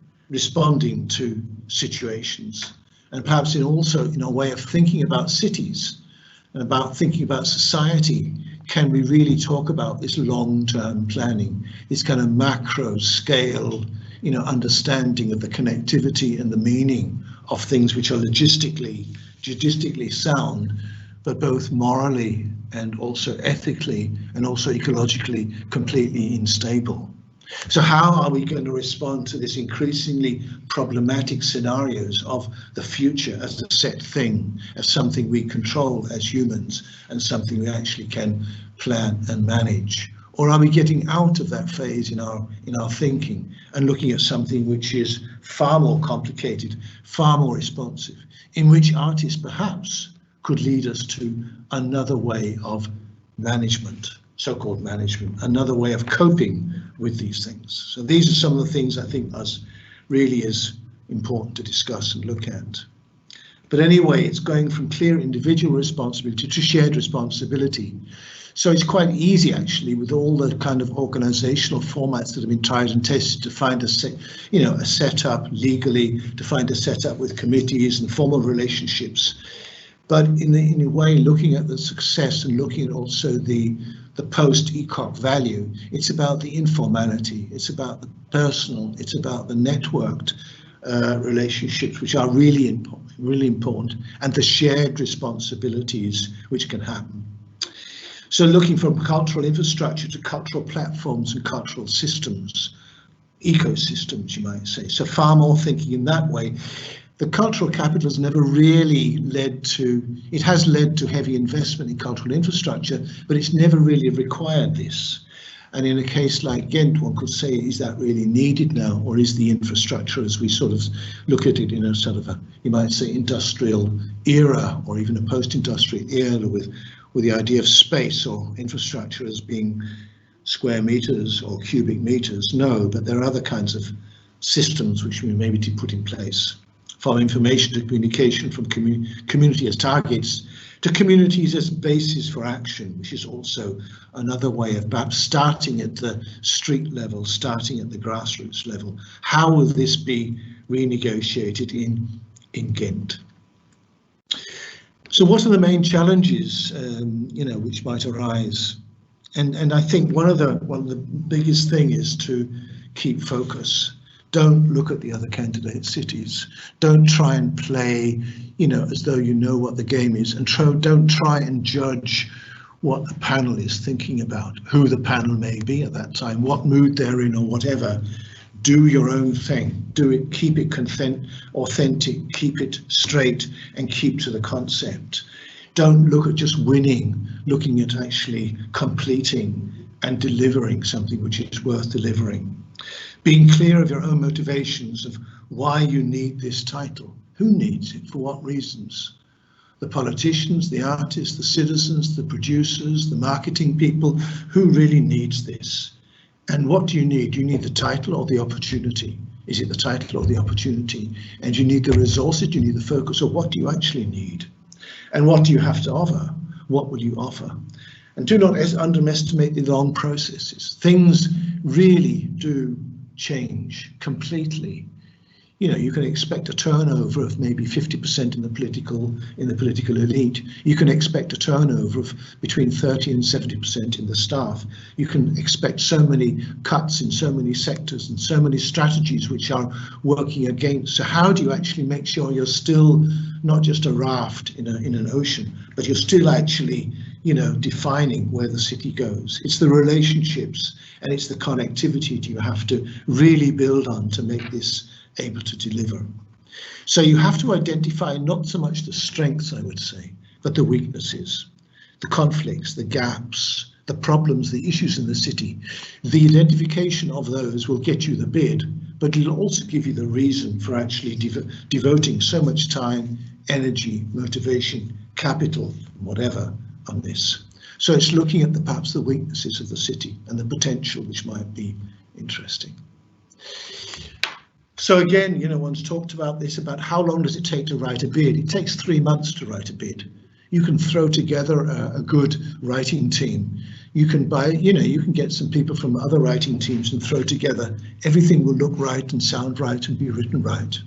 to situations, and perhaps also in a way of thinking about cities and about thinking about society? Can we really talk about this long-term planning, this kind of macro scale, you know, understanding of the connectivity and the meaning of things which are logistically sound, but both morally and also ethically and also ecologically completely unstable? So how are we going to respond to this increasingly problematic scenarios of the future as a set thing, as something we control as humans and something we actually can plan and manage? Or are we getting out of that phase in our thinking and looking at something which is far more complicated, far more responsive, in which artists perhaps could lead us to another way of management, so-called management, another way of coping with these things? So these are some of the things I think really is important to discuss and look at. But anyway, it's going from clear individual responsibility to shared responsibility. So it's quite easy actually, with all the kind of organizational formats that have been tried and tested, to find a setup legally, to find a setup with committees and formal relationships. But in a way, looking at the success and looking at also the post-ECOC value, it's about the informality, it's about the personal, it's about the networked relationships, which are really important, and the shared responsibilities which can happen. So looking from cultural infrastructure to cultural platforms and cultural systems, ecosystems, you might say. So far more thinking in that way. The cultural capital has never really it has led to heavy investment in cultural infrastructure, but it's never really required this. And in a case like Ghent, one could say, is that really needed now, or is the infrastructure, as we sort of look at it in a sort of a, you might say, industrial era, or even a post-industrial era, with the idea of space or infrastructure as being square meters or cubic meters? No, but there are other kinds of systems which we maybe to put in place, from information to communication, from community as targets to communities as basis for action, which is also another way of perhaps starting at the street level, starting at the grassroots level. How will this be renegotiated in Ghent? So what are the main challenges, which might arise? And I think one of the biggest thing is to keep focus. Don't look at the other candidate cities. Don't try and play, as though you know what the game is, and don't try and judge what the panel is thinking about, who the panel may be at that time, what mood they're in or whatever. Do your own thing. Do it, keep it authentic, keep it straight, and keep to the concept. Don't look at just winning, looking at actually completing and delivering something which is worth delivering. Being clear of your own motivations of why you need this title. Who needs it? For what reasons? The politicians, the artists, the citizens, the producers, the marketing people. Who really needs this? And what do you need? Do you need the title or the opportunity? Is it the title or the opportunity? And do you need the resources? Do you need the focus? Or what do you actually need? And what do you have to offer? What will you offer? And do not underestimate the long processes. Things really do change completely. You can expect a turnover of maybe 50% in the political elite. You can expect a turnover of between 30 and 70% in the staff. You can expect so many cuts in so many sectors and so many strategies which are working against. So how do you actually make sure you're still not just a raft in an ocean, but you're still actually defining where the city goes? It's the relationships and it's the connectivity you have to really build on to make this able to deliver. So you have to identify not so much the strengths, I would say, but the weaknesses, the conflicts, the gaps, the problems, the issues in the city. The identification of those will get you the bid, but it'll also give you the reason for actually devoting so much time, energy, motivation, capital, whatever, on this. So it's looking at perhaps the weaknesses of the city and the potential which might be interesting. So again, one's talked about this, about how long does it take to write a bid? It takes 3 months to write a bid. You can throw together a good writing team. You can you can get some people from other writing teams and throw together. Everything will look right and sound right and be written right.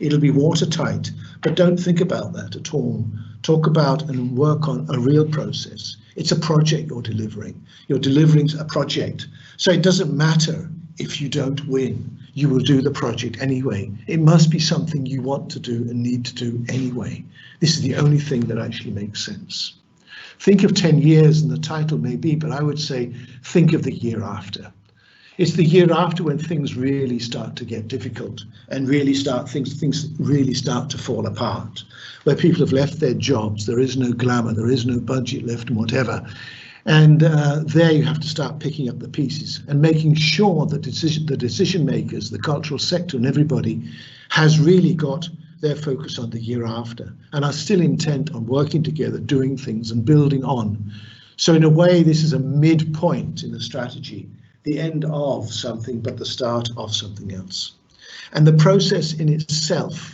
It'll be watertight, but don't think about that at all. Talk about and work on a real process. It's a project you're delivering. You're delivering a project. So it doesn't matter if you don't win. You will do the project anyway. It must be something you want to do and need to do anyway. This is the only thing that actually makes sense. Think of 10 years and the title may be, but I would say think of the year after. It's the year after when things really start to get difficult and really things really start to fall apart, where people have left their jobs, there is no glamour, there is no budget left and whatever. And there you have to start picking up the pieces and making sure that the decision makers, the cultural sector and everybody has really got their focus on the year after and are still intent on working together, doing things and building on. So in a way, this is a midpoint in the strategy, the end of something, but the start of something else. And the process in itself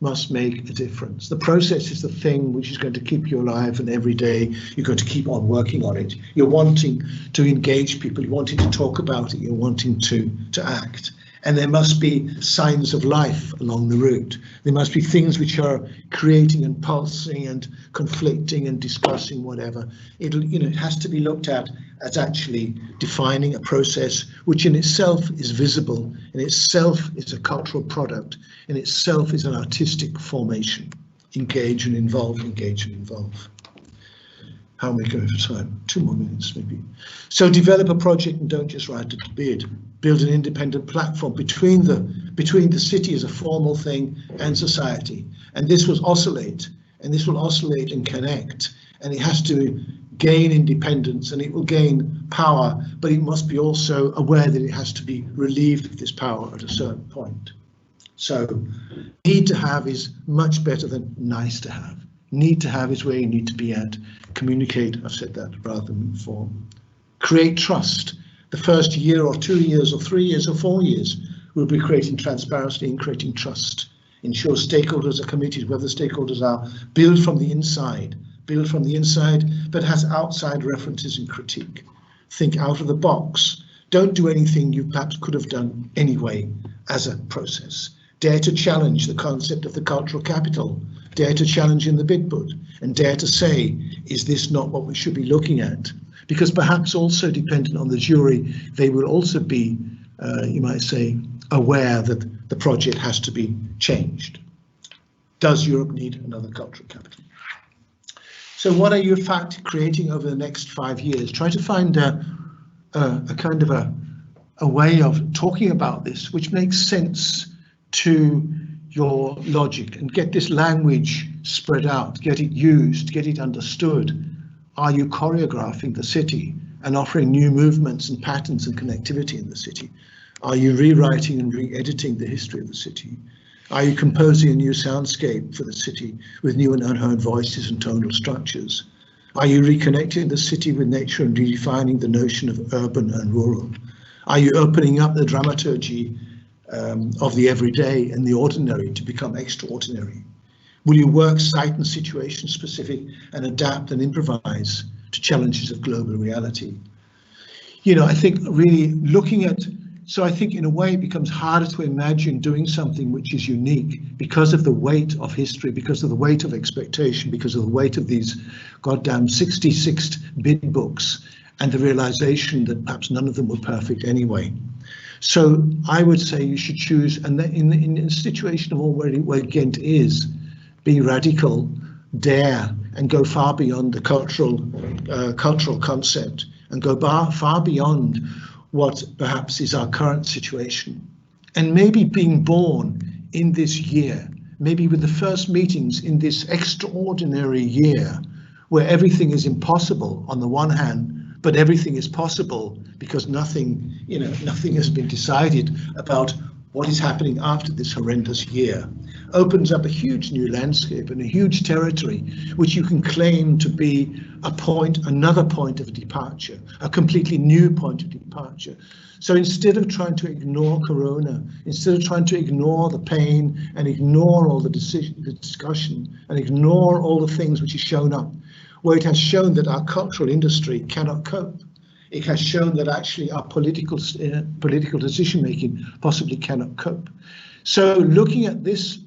must make a difference. The process is the thing which is going to keep you alive, and every day you're going to keep on working on it. You're wanting to engage people, you're wanting to talk about it, you're wanting to act. And there must be signs of life along the route. There must be things which are creating and pulsing and conflicting and discussing whatever. It has to be looked at as actually defining a process which in itself is visible, in itself is a cultural product, in itself is an artistic formation. Engage and involve, engage and involve. How am I going for time? 2 more minutes maybe. So develop a project and don't just write a bid. Build an independent platform between the city as a formal thing and society. And this will oscillate, and this will oscillate and connect. And it has to gain independence and it will gain power, but it must be also aware that it has to be relieved of this power at a certain point. So need to have is much better than nice to have. Need to have is where you need to be at. Communicate, I've said that rather than inform. Create trust. The first year or 2 years or 3 years or 4 years will be creating transparency and creating trust. Ensure stakeholders are committed, whether stakeholders are build from the inside, but has outside references and critique. Think out of the box. Don't do anything you perhaps could have done anyway as a process. Dare to challenge the concept of the cultural capital. Dare to challenge in the bid book and dare to say, is this not what we should be looking at? Because perhaps also dependent on the jury, they will also be, you might say, aware that the project has to be changed. Does Europe need another cultural capital? So what are you in fact creating over the next 5 years? Try to find a kind of a way of talking about this which makes sense to your logic and get this language spread out, get it used, get it understood. Are you choreographing the city and offering new movements and patterns and connectivity in the city? Are you rewriting and re-editing the history of the city? Are you composing a new soundscape for the city with new and unheard voices and tonal structures? Are you reconnecting the city with nature and redefining the notion of urban and rural? Are you opening up the dramaturgy of the everyday and the ordinary to become extraordinary? Will you work site and situation specific and adapt and improvise to challenges of global reality? You know, I think really looking at, so I think in a way it becomes harder to imagine doing something which is unique because of the weight of history, because of the weight of expectation, because of the weight of these goddamn 66 bid books and the realization that perhaps none of them were perfect anyway. So I would say you should choose, and in a situation of already where Ghent is, be radical, dare, and go far beyond the cultural concept, and go far beyond what perhaps is our current situation. And maybe being born in this year, maybe with the first meetings in this extraordinary year, where everything is impossible on the one hand, but everything is possible because nothing has been decided about what is happening after this horrendous year, opens up a huge new landscape and a huge territory which you can claim to be another point of departure, a completely new point of departure. So instead of trying to ignore Corona, instead of trying to ignore the pain and ignore all the discussion and ignore all the things which have shown up, where it has shown that our cultural industry cannot cope. It has shown that actually our political decision-making possibly cannot cope. So looking at this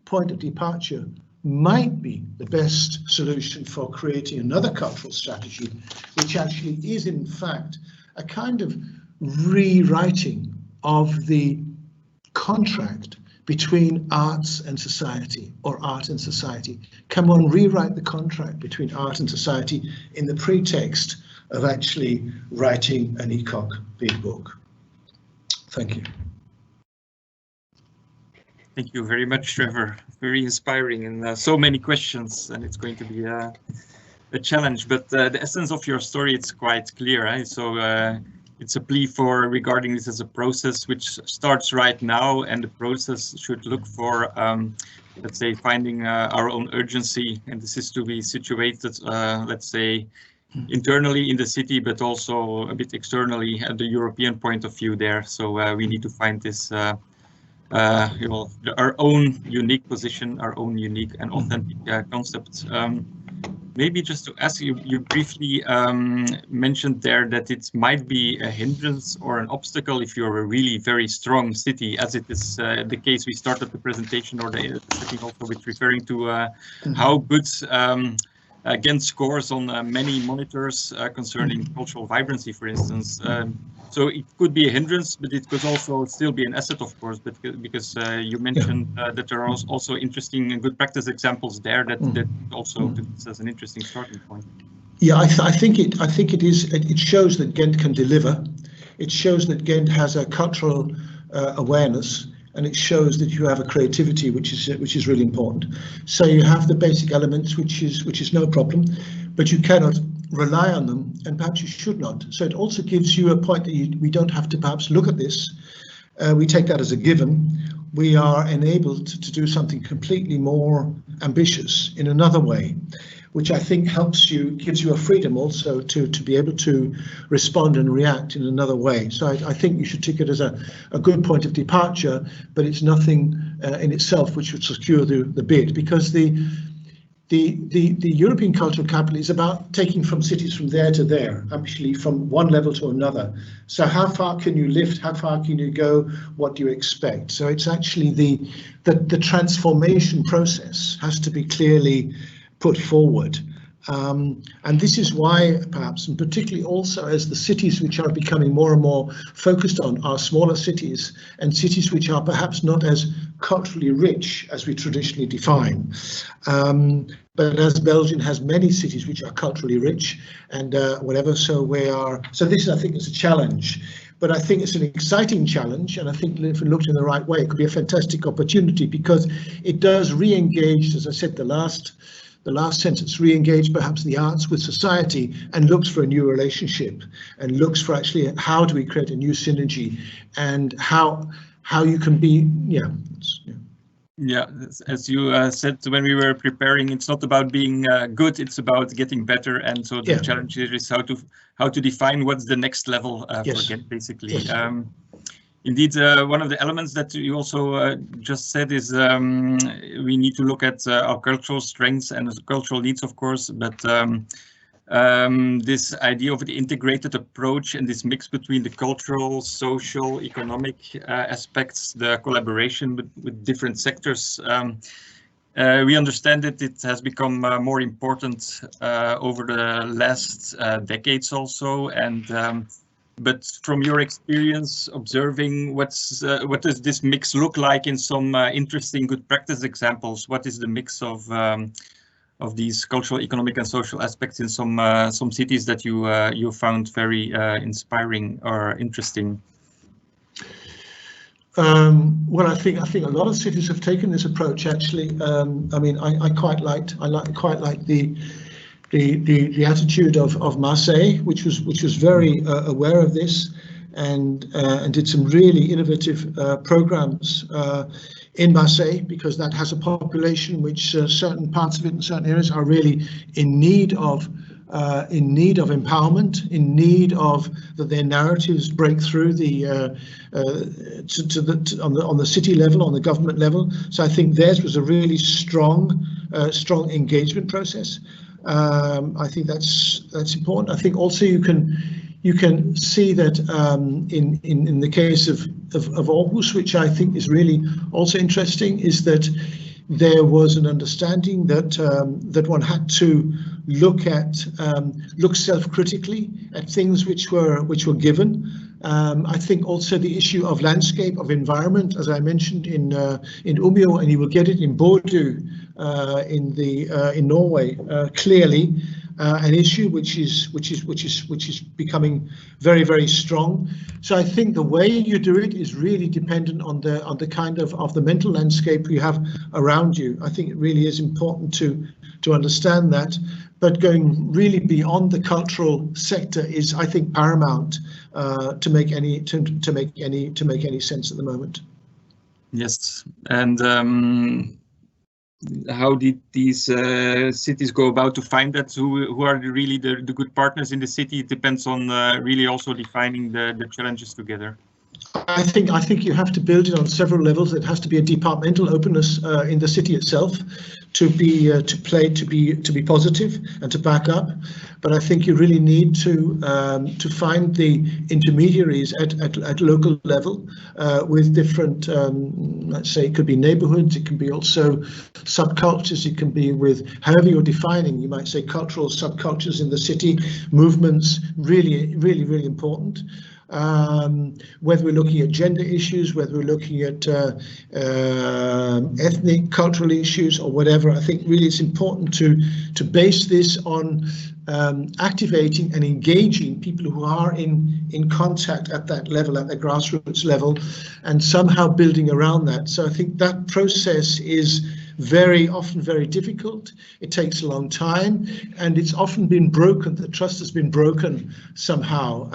point of departure might be the best solution for creating another cultural strategy, which actually is in fact a kind of rewriting of the contract between arts and society, or art and society. Come on, rewrite the contract between art and society in the pretext of actually writing an ECOC big book. Thank you. Thank you very much, Trevor. Very inspiring and so many questions, and it's going to be a challenge. But the essence of your story, it's quite clear, right? So it's a plea for regarding this as a process which starts right now, and the process should look for, let's say, finding our own urgency, and this is to be situated, let's say, internally in the city, but also a bit externally at the European point of view there. So we need to find this, our own unique position, our own unique and authentic concept. Maybe just to ask you, you briefly mentioned there that it might be a hindrance or an obstacle if you're a really very strong city, as it is the case we started the presentation, or the setting also with referring to how good Ghent scores on many monitors concerning cultural vibrancy, for instance. So it could be a hindrance, but it could also still be an asset, of course, but because you mentioned that there are also interesting and good practice examples there that also this as an interesting starting point. Yeah, I think it is. It shows that Ghent can deliver. It shows that Ghent has a cultural awareness, and it shows that you have a creativity which is really important. So you have the basic elements, which is no problem, but you cannot rely on them, and perhaps you should not. So it also gives you a point that we don't have to perhaps look at this. We take that as a given. We are enabled to do something completely more ambitious in another way, which I think helps you, gives you a freedom also to be able to respond and react in another way. So I think you should take it as a good point of departure, but it's nothing in itself which would secure the bid, because the European cultural capital is about taking from cities from there to there, actually from one level to another. So how far can you lift? How far can you go? What do you expect? So it's actually the transformation process has to be clearly put forward. And this is why, perhaps, and particularly also as the cities which are becoming more and more focused on are smaller cities, and cities which are perhaps not as culturally rich as we traditionally define. But as Belgium has many cities which are culturally rich and whatever, so this I think is a challenge. But I think it's an exciting challenge, and I think if it looked in the right way, it could be a fantastic opportunity, because it does re-engage, as I said, the last sentence, re-engage perhaps the arts with society, and looks for a new relationship, and looks for actually how do we create a new synergy, and how you can be, Yeah, as you said when we were preparing, it's not about being good, it's about getting better, and so the challenge here is how to define what's the next level for Gent, basically. Yes. Indeed, one of the elements that you also just said is we need to look at our cultural strengths and cultural needs, of course, but this idea of the integrated approach and this mix between the cultural, social, economic aspects, the collaboration with different sectors, we understand that it has become more important over the last decades also, and but from your experience observing, what does this mix look like in some interesting good practice examples? What is the mix of these cultural, economic and social aspects in some cities that you found very inspiring or interesting? Well, I think a lot of cities have taken this approach, actually. I mean, I quite liked the attitude of Marseille, which was very aware of this, and did some really innovative programs in Marseille, because that has a population which certain parts of it in certain areas are really in need of empowerment, in need of that their narratives break through on the city level, on the government level. So I think theirs was a really strong engagement process. I think that's important. I think also you can see that in the case of Aarhus, which I think is really also interesting, is that there was an understanding that one had to look self-critically at things which were given. I think also the issue of landscape, of environment, as I mentioned in Umeå, and you will get it in Bordeaux in Norway, clearly an issue which is becoming very, very strong. So I think the way you do it is really dependent on the kind of the mental landscape you have around you. I think it really is important to understand that, but going really beyond the cultural sector is, I think, paramount to make any sense at the moment. Yes, and how did these cities go about to find that? Who are really the good partners in the city? It depends on really also defining the challenges together. I think you have to build it on several levels. It has to be a departmental openness in the city itself to be positive and to back up. But I think you really need to find the intermediaries at local level with different, let's say, it could be neighborhoods, it can be also subcultures, it can be with however you're defining. You might say cultural subcultures in the city, movements, really, really, really important. Whether we're looking at gender issues, whether we're looking at ethnic, cultural issues or whatever, I think really it's important to base this on activating and engaging people who are in contact at that level, at the grassroots level, and somehow building around that. So I think that process is often very difficult. It takes a long time, and it's often been broken. The trust has been broken somehow.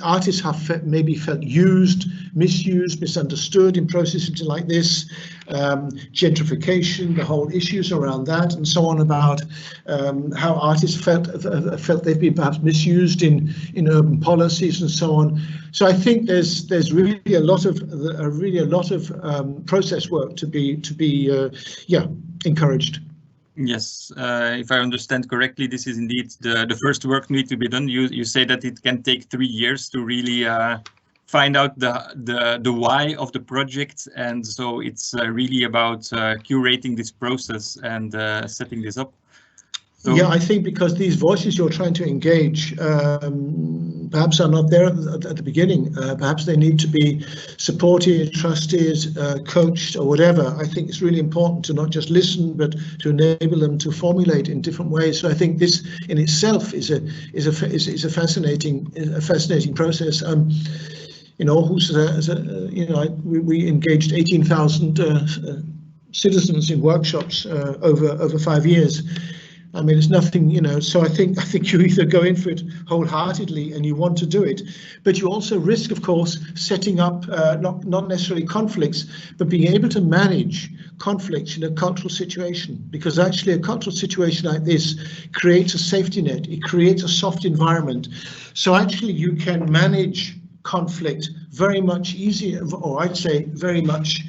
Artists have maybe felt used, misused, misunderstood in processes like this. Gentrification, the whole issues around that, and so on, about how artists felt they've been perhaps misused in urban policies and so on. So I think there's really a lot of process work to be encouraged. Yes, if I understand correctly, this is indeed the first work need to be done. You say that it can take 3 years to really find out the why of the project, and so it's really about curating this process and setting this up. So, yeah, I think because these voices you're trying to engage perhaps are not there at the beginning. Perhaps they need to be supported, trusted, coached, or whatever. I think it's really important to not just listen, but to enable them to formulate in different ways. So I think this in itself is a fascinating process. In Aarhus, we engaged 18,000 citizens in workshops over 5 years. I mean, it's nothing, so I think you either go in for it wholeheartedly and you want to do it, but you also risk, of course, setting up not necessarily conflicts, but being able to manage conflicts in a cultural situation, because actually a cultural situation like this creates a safety net, it creates a soft environment. So actually you can manage conflict very much easier, or I'd say very much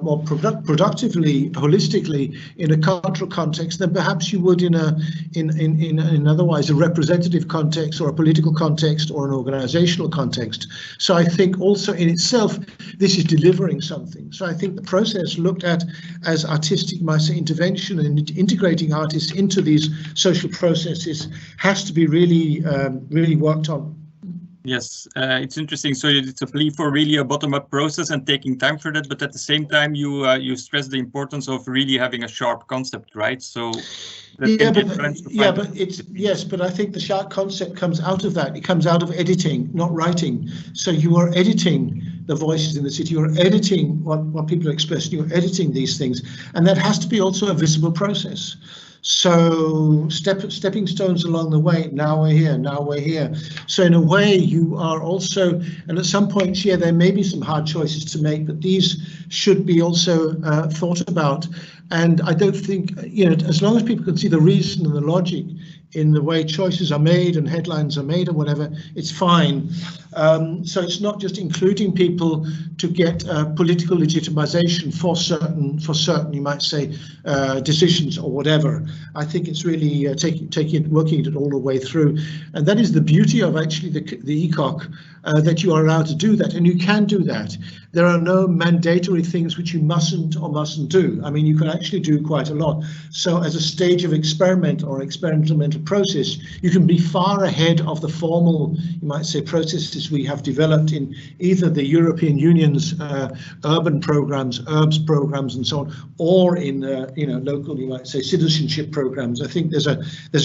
more productively, holistically, in a cultural context than perhaps you would in otherwise a representative context or a political context or an organizational context. So I think also in itself this is delivering something. So I think the process looked at as artistic, might say, intervention and integrating artists into these social processes has to be really worked on. Yes, it's interesting. So it's a plea for really a bottom-up process and taking time for that, but at the same time you stress the importance of really having a sharp concept, right? So that but I think the sharp concept comes out of that. It comes out of editing, not writing. So you are editing the voices in the city. You're editing what people are expressing. You're editing these things, and that has to be also a visible process. So stepping stones along the way. Now we're here. Now we're here. So in a way, you are also, and at some points, yeah, there may be some hard choices to make, but these should be also thought about. And I don't think, as long as people can see the reason and the logic in the way choices are made and headlines are made or whatever, it's fine. So it's not just including people to get political legitimization for certain, you might say, decisions or whatever. I think it's really working it all the way through, and that is the beauty of actually the ECOC, that you are allowed to do that, and you can do that. There are no mandatory things which you mustn't do. I mean, you can actually do quite a lot. So as a stage of experiment or experimental process, you can be far ahead of the formal, you might say, processes we have developed in either the European Union's urban programs, URBS programs, and so on, or in local, you might say, citizenship programs. I think there's a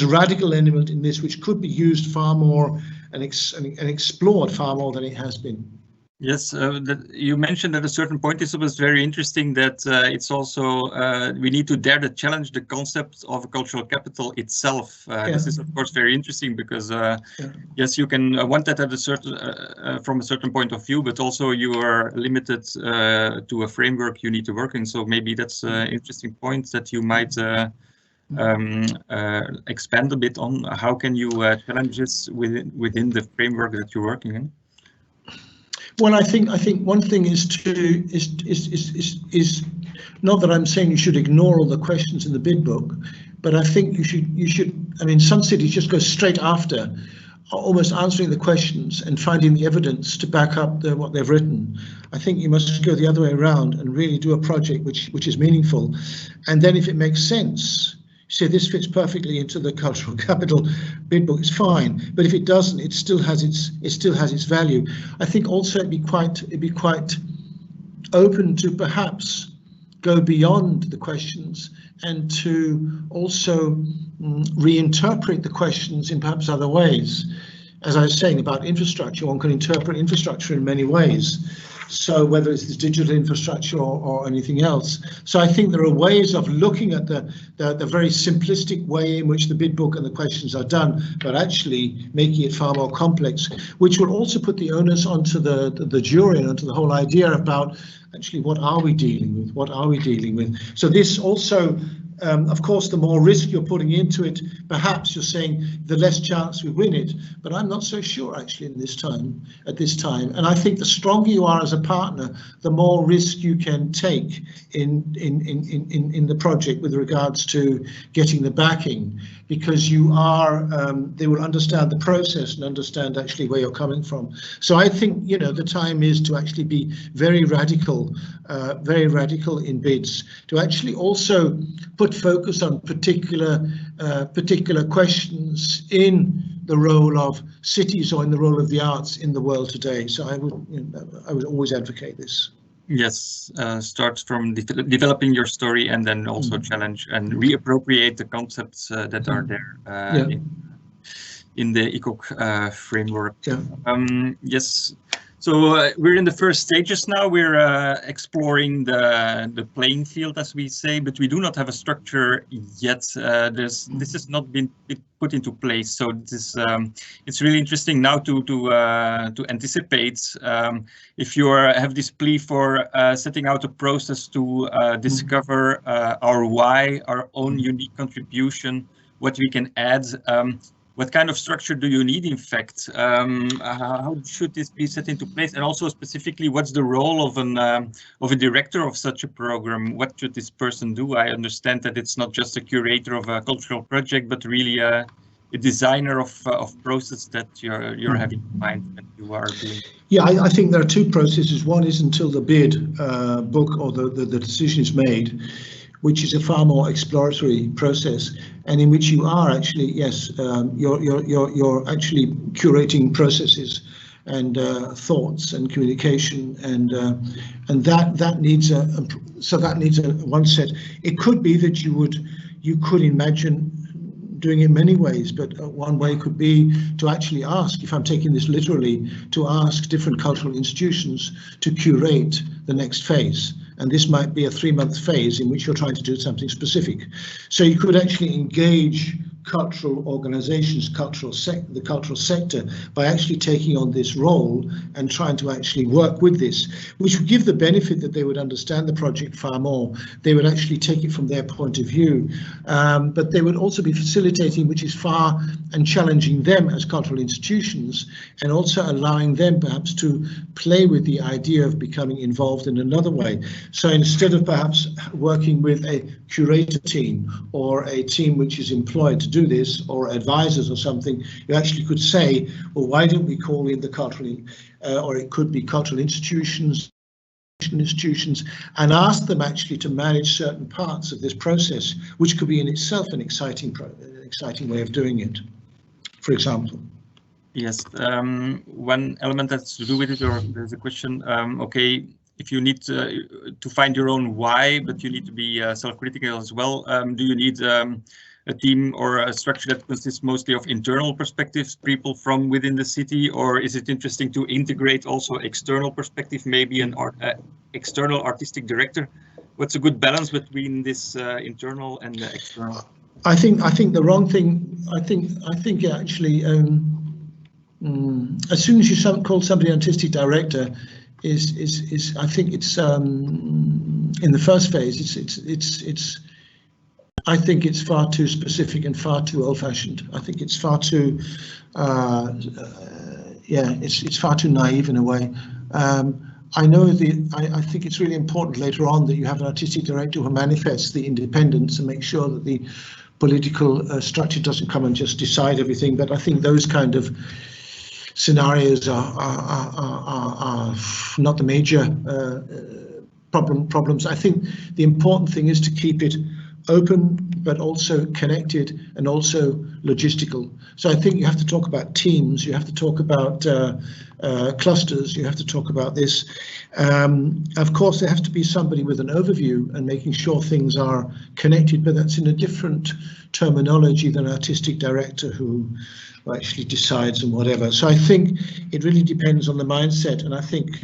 radical element in this which could be used far more and explored far more than it has been. Yes, you mentioned at a certain point, this was very interesting, that it's also, we need to dare to challenge the concept of a cultural capital itself. This is of course very interesting because yes, you can want that at a certain, from a certain point of view, but also you are limited to a framework you need to work in. So maybe that's an interesting point that you might expand a bit on. How can you challenge this within the framework that you're working in? Well, I think one thing is not that I'm saying you should ignore all the questions in the bid book, but I think you should. I mean, some cities just go straight after, almost answering the questions and finding the evidence to back up what they've written. I think you must go the other way around and really do a project which is meaningful, and then if it makes sense, say this fits perfectly into the cultural capital bid book, it's fine. But if it doesn't, it still has its value. I think also it'd be quite open to perhaps go beyond the questions and to also reinterpret the questions in perhaps other ways. As I was saying about infrastructure, one can interpret infrastructure in many ways. So whether it's this digital infrastructure or anything else. So I think there are ways of looking at the very simplistic way in which the bid book and the questions are done, but actually making it far more complex, which will also put the onus onto the jury and onto the whole idea about actually what are we dealing with? What are we dealing with? So this also, of course, the more risk you're putting into it, perhaps you're saying the less chance we win it. But I'm not so sure actually at this time. And I think the stronger you are as a partner, the more risk you can take in the project with regards to getting the backing, because you are they will understand the process and understand actually where you're coming from. So I think, you know, the time is to actually be very radical in bids, to actually also put focus on particular questions in the role of cities or in the role of the arts in the world today. So I would always advocate this. Yes, start from developing your story and then also challenge and reappropriate the concepts that are there in the ECOC framework. Yeah. Yes. So we're in the first stages now. We're exploring the playing field, as we say, but we do not have a structure yet. This has not been put into place. So this it's really interesting now to anticipate. If you have this plea for setting out a process to discover our why, our own unique contribution, what we can add. What kind of structure do you need, in fact? How should this be set into place? And also specifically, what's the role of a director of such a program? What should this person do? I understand that it's not just a curator of a cultural project, but really a designer of process that you're having in mind and you are doing. Yeah, I think there are two processes. One is until the bid book or the decision is made, which is a far more exploratory process, and in which you are actually, yes, you're actually curating processes and thoughts and communication, and that needs one set. It could be that you could imagine doing it many ways, but one way could be to actually ask, if I'm taking this literally, to ask different cultural institutions to curate the next phase. And this might be a 3-month phase in which you're trying to do something specific. So you could actually engage cultural organizations, the cultural sector, by actually taking on this role and trying to actually work with this, which would give the benefit that they would understand the project far more. They would actually take it from their point of view, but they would also be facilitating, which is far, and challenging them as cultural institutions, and also allowing them perhaps to play with the idea of becoming involved in another way. So instead of perhaps working with a curator team or a team which is employed to do this, or advisors or something, you actually could say, well, why don't we call in the cultural, or it could be cultural institutions, and ask them actually to manage certain parts of this process, which could be in itself an exciting way of doing it, for example. Yes, one element that's to do with it, or there's a question, okay, if you need to find your own why, but you need to be self-critical as well, do you need a team or a structure that consists mostly of internal perspectives, people from within the city, or is it interesting to integrate also external perspective, maybe an external artistic director? What's a good balance between this internal and the external? I think the wrong thing. I think actually, as soon as you call somebody artistic director, is I think it's in the first phase. It's I think it's far too specific and far too old-fashioned. I think it's far too, it's far too naive in a way. I know I think it's really important later on that you have an artistic director who manifests the independence and makes sure that the political structure doesn't come and just decide everything. But I think those kind of scenarios are not the major problems. I think the important thing is to keep it open, but also connected and also logistical. So I think you have to talk about teams, you have to talk about clusters, you have to talk about this. Of course, there has to be somebody with an overview and making sure things are connected, but that's in a different terminology than artistic director who actually decides and whatever. So I think it really depends on the mindset, and I think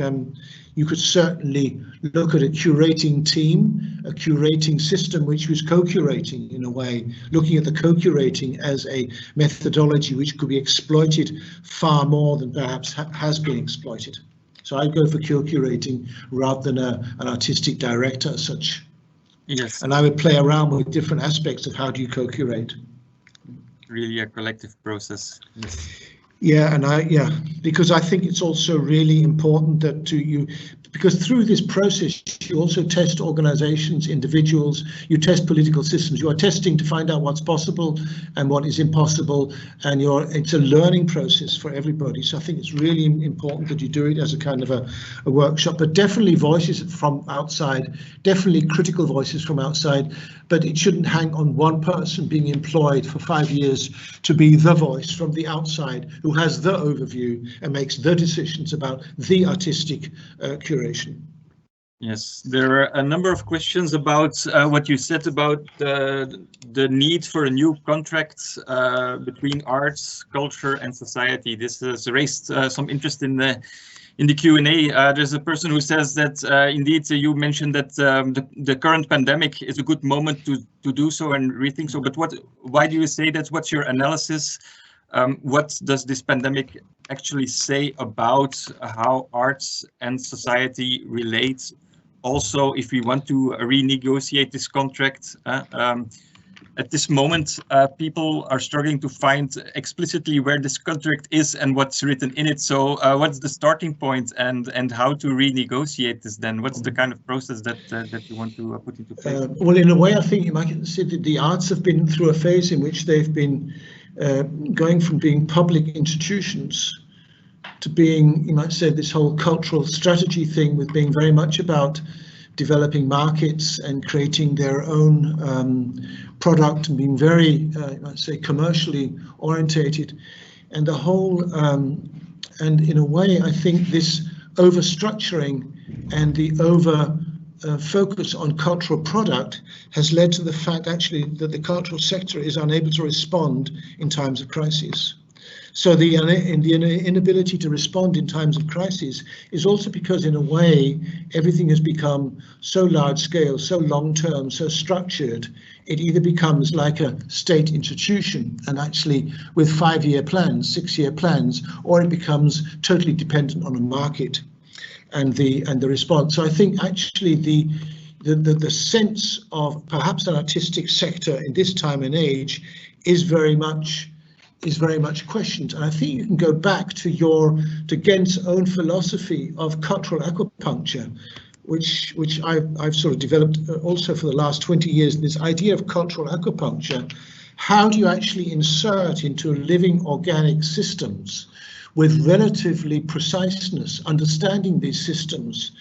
you could certainly look at a curating team, a curating system which was co-curating in a way, looking at the co-curating as a methodology which could be exploited far more than perhaps has been exploited. So I'd go for co-curating rather than an artistic director as such. Yes. And I would play around with different aspects of how do you co-curate. Really a collective process. Yes. Yeah, because I think it's also really important that because through this process you also test organizations, individuals, you test political systems. You are testing to find out what's possible and what is impossible, and it's a learning process for everybody. So I think it's really important that you do it as a kind of a workshop, but definitely voices from outside, definitely critical voices from outside, but it shouldn't hang on one person being employed for 5 years to be the voice from the outside who has the overview and makes the decisions about the artistic curation. Yes, there are a number of questions about what you said about the need for a new contract between arts, culture and society. This has raised some interest in the Q&A. There's a person who says that indeed you mentioned that the current pandemic is a good moment to do so and rethink so, but why do you say that? What's your analysis? What does this pandemic actually say about how arts and society relate? Also, if we want to renegotiate this contract, at this moment, people are struggling to find explicitly where this contract is and what's written in it. So what's the starting point and how to renegotiate this then? What's the kind of process that you want to put into place? Well, in a way, I think you might say that the arts have been through a phase in which they've been going from being public institutions to being, you might say, this whole cultural strategy thing with being very much about developing markets and creating their own product and being very, you might say, commercially orientated. And the whole, and in a way, I think this overstructuring and the focus on cultural product has led to the fact actually that the cultural sector is unable to respond in times of crisis. So the inability to respond in times of crisis is also because in a way everything has become so large scale, so long term, so structured, it either becomes like a state institution and actually with 5-year plans, 6-year plans, or it becomes totally dependent on a market and the response. So I think actually the sense of perhaps an artistic sector in this time and age is very much questioned. And I think you can go back to Gent's own philosophy of cultural acupuncture, which I've sort of developed also for the last 20 years. This idea of cultural acupuncture, how do you actually insert into living organic systems with relatively preciseness, understanding these systems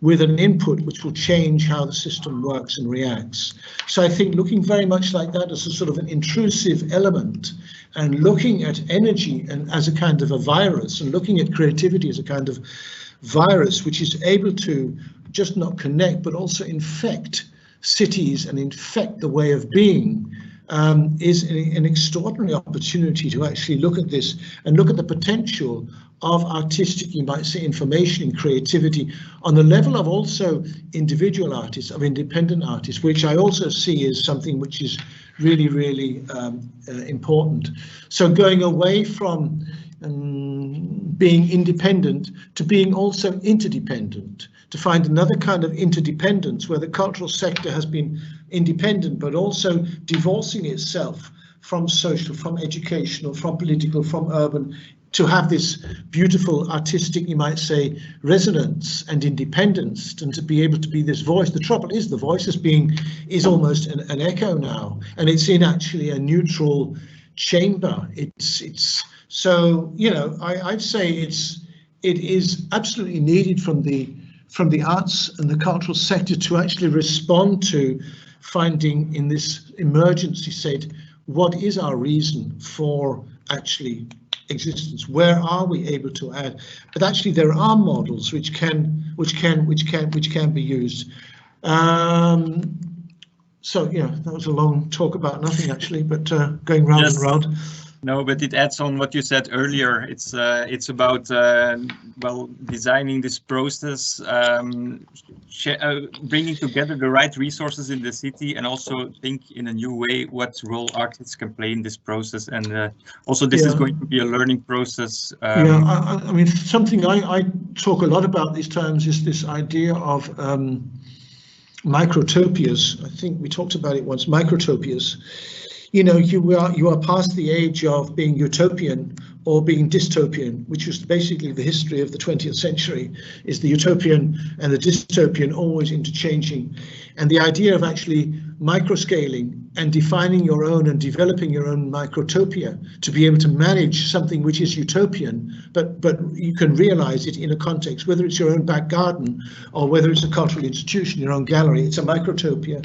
with an input which will change how the system works and reacts. So I think looking very much like that as a sort of an intrusive element and looking at energy and as a kind of a virus and looking at creativity as a kind of virus which is able to just not connect but also infect cities and infect the way of being is an extraordinary opportunity to actually look at this and look at the potential of artistic, you might say, information and creativity on the level of also individual artists, of independent artists, which I also see as something which is really, really important. So going away from being independent to being also interdependent, to find another kind of interdependence where the cultural sector has been independent, but also divorcing itself from social, from educational, from political, from urban, to have this beautiful artistic, you might say, resonance and independence, and to be able to be this voice. The trouble is the voice is almost an echo now, and it's in actually a neutral chamber. It's so, you know, I'd say it is absolutely needed from the arts and the cultural sector to actually respond to finding in this emergency state, what is our reason for actually existence? Where are we able to add? But actually there are models which can be used. So yeah, that was a long talk about nothing actually, but going round and round. No, but it adds on what you said earlier. It's about well, designing this process, bringing together the right resources in the city, and also think in a new way what role artists can play in this process. And also, this is going to be a learning process. I mean, something I talk a lot about these times is this idea of microtopias. I think we talked about it once. Microtopias. You know, you are past the age of being utopian or being dystopian, which is basically the history of the 20th century, is the utopian and the dystopian always interchanging. And the idea of actually microscaling and defining your own and developing your own microtopia to be able to manage something which is utopian, but you can realize it in a context, whether it's your own back garden or whether it's a cultural institution, your own gallery, it's a microtopia.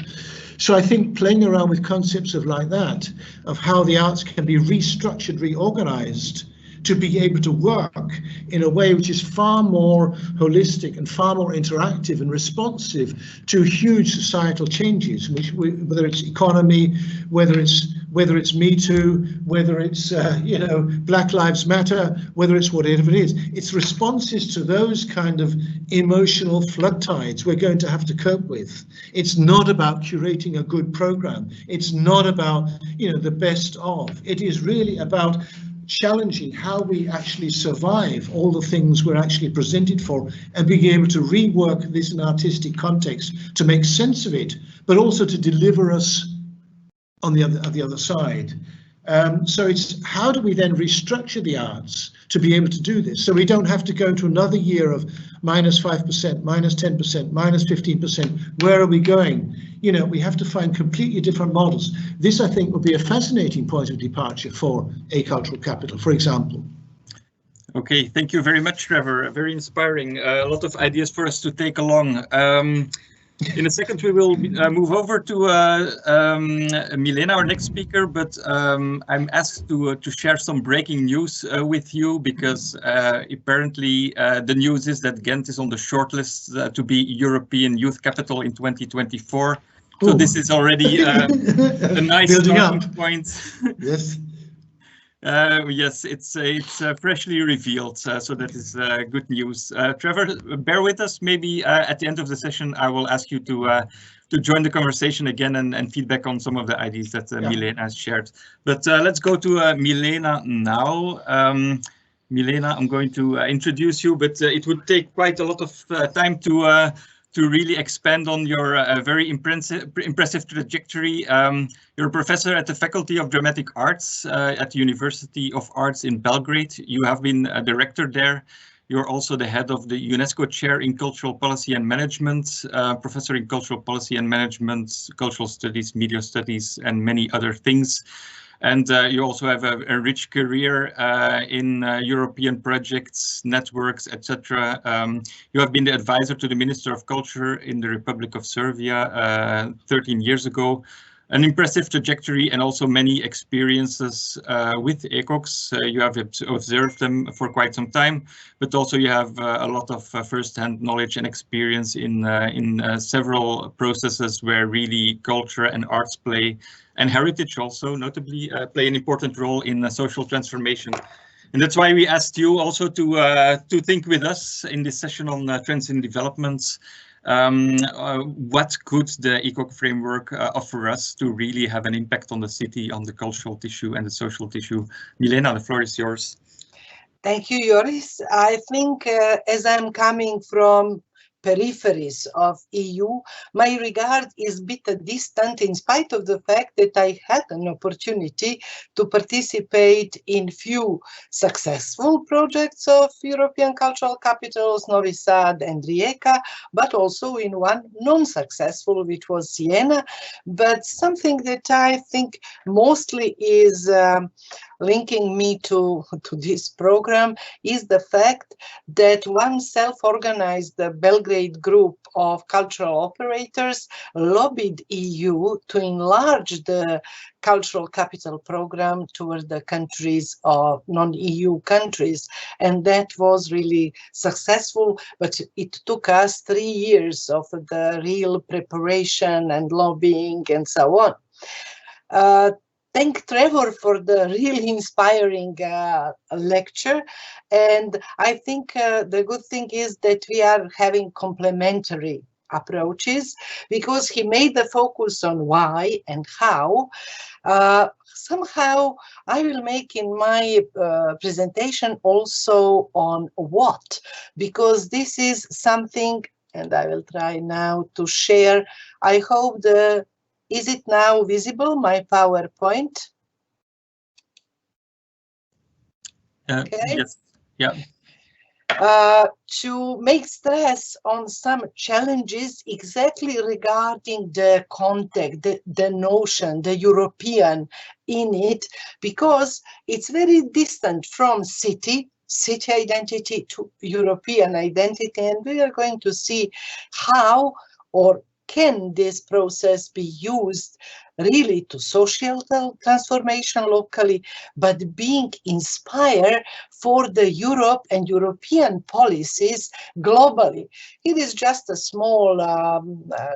So I think playing around with concepts of like that, of how the arts can be restructured, reorganized to be able to work in a way which is far more holistic and far more interactive and responsive to huge societal changes, which whether it's economy, whether it's Me Too, whether it's you know, Black Lives Matter, whether it's whatever it is, it's responses to those kind of emotional flood tides we're going to have to cope with. It's not about curating a good program. It's not about, you know, the best of. It is really about challenging how we actually survive all the things we're actually presented for and being able to rework this in artistic context to make sense of it, but also to deliver us on the other side. So it's how do we then restructure the arts to be able to do this, so we don't have to go to another year of -5%, -10%, -15%. Where are we going? You know, we have to find completely different models. This, I think, would be a fascinating point of departure for a cultural capital, for example. Okay, thank you very much, Trevor. Very inspiring. A lot of ideas for us to take along. In a second, we will move over to Milena, our next speaker, but I'm asked to share some breaking news with you, because apparently the news is that Ghent is on the shortlist to be European Youth Capital in 2024. So this is already a nice starting point. Yes. Yes, it's freshly revealed, so that is good news. Trevor, bear with us. Maybe at the end of the session, I will ask you to join the conversation again and feedback on some of the ideas that Milena has shared. But let's go to Milena now. Milena, I'm going to introduce you, but it would take quite a lot of time to really expand on your very impressive trajectory. You're a professor at the Faculty of Dramatic Arts at the University of Arts in Belgrade. You have been a director there. You're also the head of the UNESCO Chair in Cultural Policy and Management, professor in Cultural Policy and Management, Cultural Studies, Media Studies, and many other things. And you also have a rich career in European projects, networks, etc. You have been the advisor to the Minister of Culture in the Republic of Serbia 13 years ago. An impressive trajectory and also many experiences with ECOCs. You have observed them for quite some time, but also you have a lot of first-hand knowledge and experience in several processes where really culture and arts play, and heritage also notably play an important role in social transformation. And that's why we asked you also to think with us in this session on trends in developments. What could the ECOC framework offer us to really have an impact on the city, on the cultural tissue and the social tissue? Milena, the floor is yours. Thank you, Joris. I think as I'm coming from peripheries of EU, my regard is a bit distant, in spite of the fact that I had an opportunity to participate in few successful projects of European cultural capitals, Novi Sad and Rijeka, but also in one non-successful, which was Siena. But something that I think mostly is linking me to this program is the fact that one self-organized Belgrade group of cultural operators lobbied EU to enlarge the cultural capital program toward the countries of non-EU countries, and that was really successful, but it took us 3 years of the real preparation and lobbying and so on. thank Trevor for the really inspiring lecture. And I think the good thing is that we are having complementary approaches, because he made the focus on why and how. Somehow I will make in my presentation also on what, because this is something, and I will try now to share. I hope is it now visible, my PowerPoint? Okay. Yes. Yeah. To make stress on some challenges exactly regarding the context, the notion, the European in it, because it's very distant from city identity to European identity, and we are going to see how or can this process be used really to social transformation locally, but being inspired for the Europe and European policies globally. It is just a small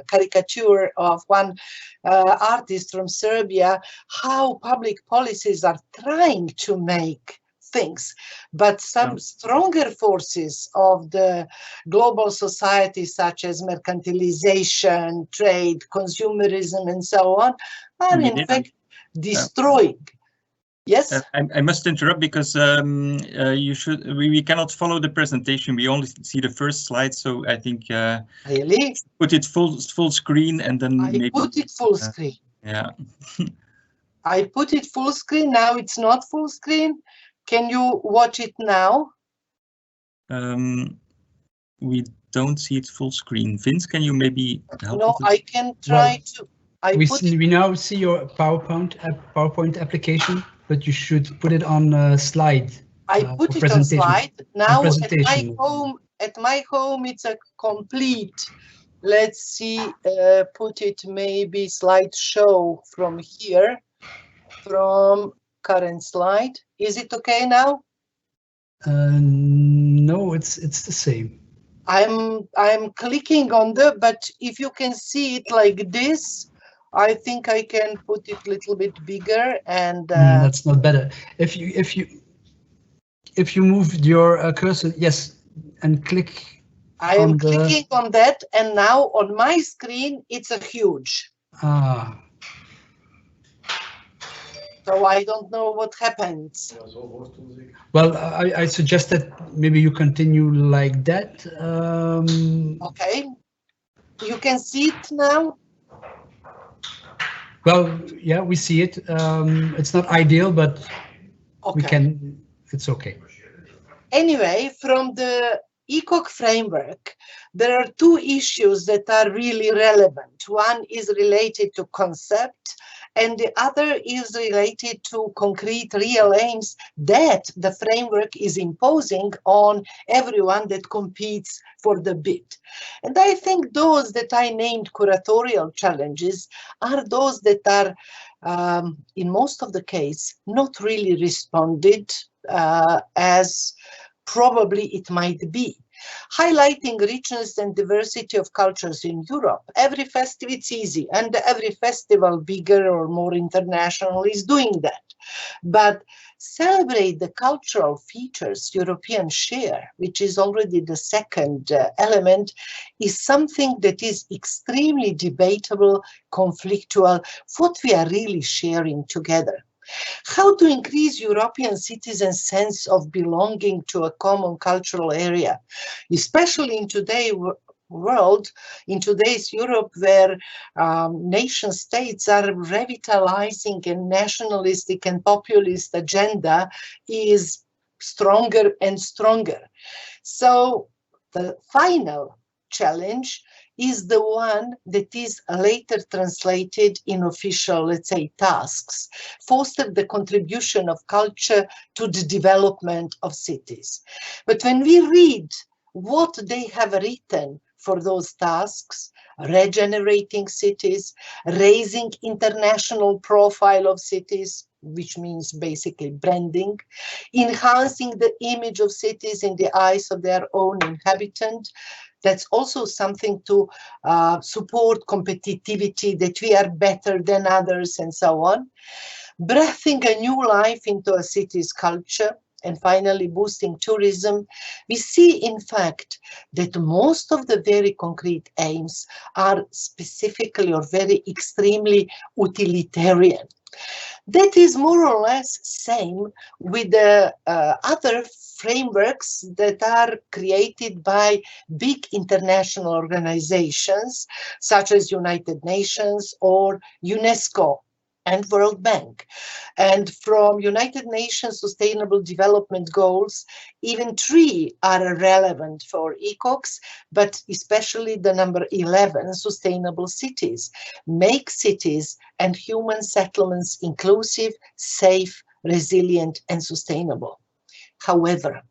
caricature of one artist from Serbia, how public policies are trying to make things, but some stronger forces of the global society, such as mercantilization, trade, consumerism, and so on, are in fact destroying. Yes? I must interrupt because we cannot follow the presentation. We only see the first slide, so I think really put it full screen, and then I put it full screen. Yeah. I put it full screen. Now it's not full screen. Can you watch it now? We don't see it full screen. Vince, can you maybe help? No, I can try to. We now see your PowerPoint application, but you should put it on slide. I put it on slide. Now at my home, it's a complete. Let's see. Put it maybe slideshow from here, from current slide. Is it okay now? No, it's the same. I'm clicking on but if you can see it like this, I think I can put it a little bit bigger, and that's not better. If you move your cursor, yes, and click. I am clicking on that, and now on my screen it's a huge. So I don't know what happens. Well, I suggest that maybe you continue like that. Okay. You can see it now? Well, yeah, we see it. It's not ideal, but okay. It's okay. Anyway, from the ECOC framework, there are two issues that are really relevant. One is related to concept, and the other is related to concrete real aims that the framework is imposing on everyone that competes for the bid. And I think those that I named curatorial challenges are those that are, in most of the case, not really responded as probably it might be. Highlighting richness and diversity of cultures in Europe. Every festival, it's easy, and every festival, bigger or more international, is doing that. But celebrate the cultural features Europeans share, which is already the second element, is something that is extremely debatable, conflictual, what we are really sharing together. How to increase European citizens' sense of belonging to a common cultural area, especially in today's world, in today's Europe, where nation states are revitalizing a nationalistic and populist agenda is stronger and stronger. So the final challenge is the one that is later translated in official, let's say, tasks, foster the contribution of culture to the development of cities. But when we read what they have written for those tasks, regenerating cities, raising international profile of cities, which means basically branding, enhancing the image of cities in the eyes of their own inhabitant. That's also something to support competitivity, that we are better than others and so on. breathing a new life into a city's culture, and finally boosting tourism, we see in fact that most of the very concrete aims are specifically or very extremely utilitarian. That is more or less same with the other frameworks that are created by big international organizations such as United Nations or UNESCO and World Bank. And from United Nations Sustainable Development Goals, even 3 are relevant for ECOCs, but especially the number 11, sustainable cities. Make cities and human settlements inclusive, safe, resilient, and sustainable. However,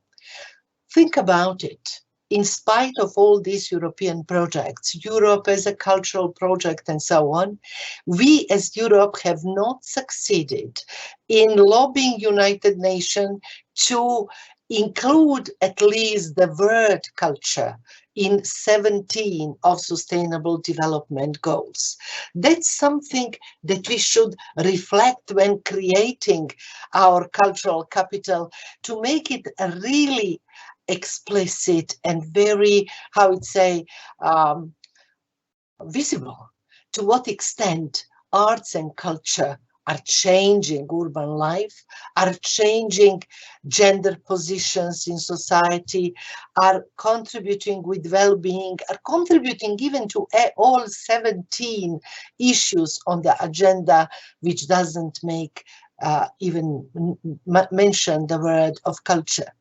think about it. In spite of all these European projects, Europe as a cultural project and so on, we as Europe have not succeeded in lobbying United Nations to include at least the word culture in 17 of Sustainable Development Goals. That's something that we should reflect when creating our cultural capital, to make it a really explicit and very, how I'd say, visible. To what extent arts and culture are changing urban life, are changing gender positions in society, are contributing with well-being, are contributing even to all 17 issues on the agenda, which doesn't make even mention the word of culture.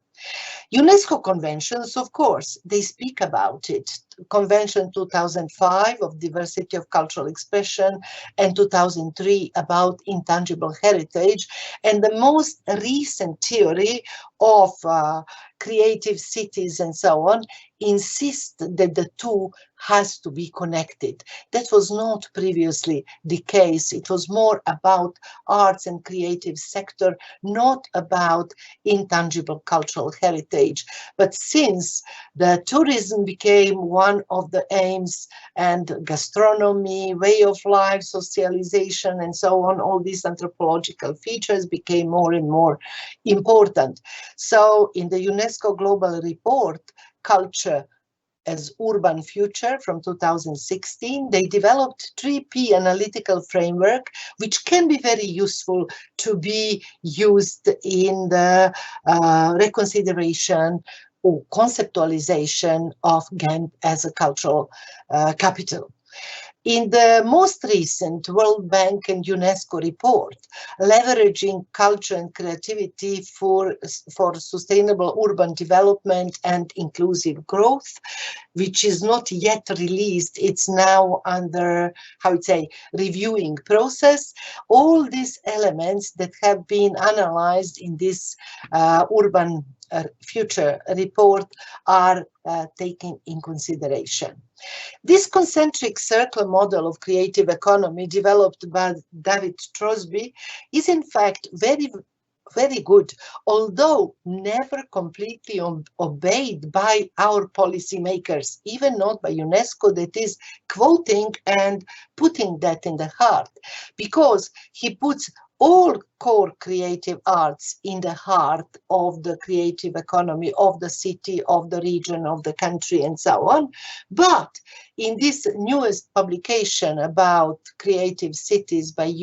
UNESCO conventions, of course, they speak about it. Convention 2005 of diversity of cultural expression and 2003 about intangible heritage, and the most recent theory of creative cities and so on insist that the two has to be connected. That was not previously the case. It was more about arts and creative sector, not about intangible cultural heritage. But since the tourism became one of the aims, and gastronomy, way of life, socialization, and so on, all these anthropological features became more and more important. So in the UNESCO Global Report, Culture as Urban Future from 2016, they developed 3P analytical framework, which can be very useful to be used in the reconsideration or conceptualization of Ghent as a cultural capital. In the most recent World Bank and UNESCO report, leveraging culture and creativity for sustainable urban development and inclusive growth, which is not yet released, it's now under, how to say, reviewing process. All these elements that have been analyzed in this urban future report are taken in consideration. This concentric circle model of creative economy developed by David Crosby is in fact very good, although never completely obeyed by our policymakers, even not by UNESCO, that is quoting and putting that in the heart, because he puts all core creative arts in the heart of the creative economy of the city, of the region, of the country, and so on. But in this newest publication about creative cities by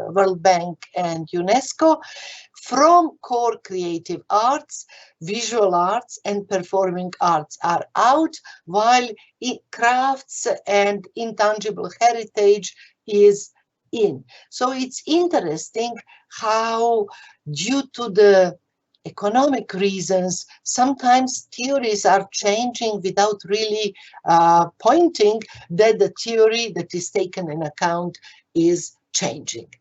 World Bank and UNESCO, from core creative arts, visual arts and performing arts are out, while crafts and intangible heritage is in. So it's interesting how, due to the economic reasons, sometimes theories are changing without really pointing that the theory that is taken in account is changing.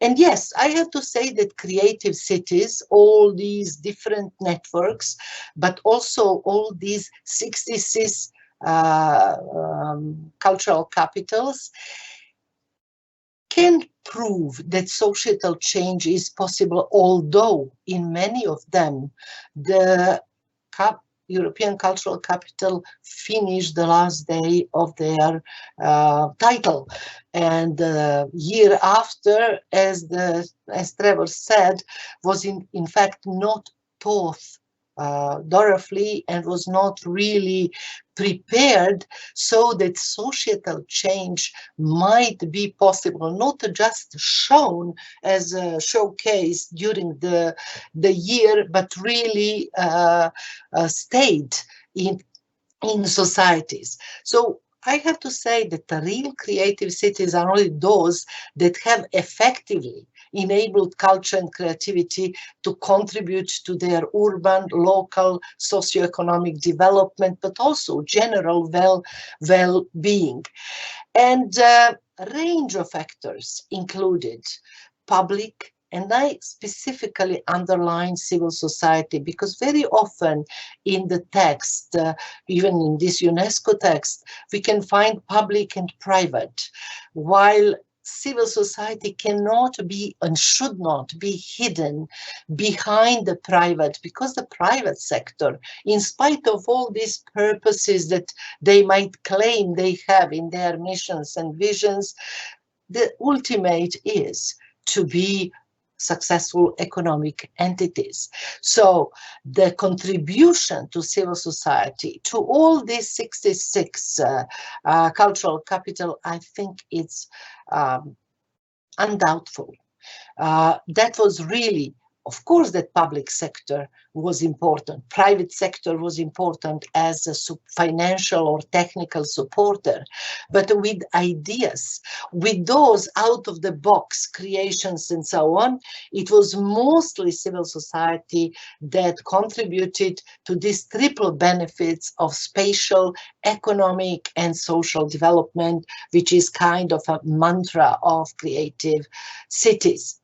And yes, I have to say that creative cities, all these different networks, but also all these 66 cultural capitals, can prove that societal change is possible, although in many of them the European Cultural Capital finished the last day of their title. And the year after, as Trevor said, was in fact not taught thoroughly and was not really prepared so that societal change might be possible, not just shown as a showcase during the year, but really stayed in societies. So I have to say that the real creative cities are only those that have effectively enabled culture and creativity to contribute to their urban, local, socioeconomic development, but also general well-being. And a range of factors included public, and I specifically underline civil society, because very often in the text, even in this UNESCO text, we can find public and private, while civil society cannot be and should not be hidden behind the private, because the private sector, in spite of all these purposes that they might claim they have in their missions and visions, the ultimate is to be successful economic entities. So the contribution to civil society, to all these 66 cultural capital, I think it's undoubtful. That was really, of course, that public sector was important. Private sector was important as a financial or technical supporter, but with ideas, with those out-of-the-box creations and so on, it was mostly civil society that contributed to these triple benefits of spatial, economic, and social development, which is kind of a mantra of creative cities.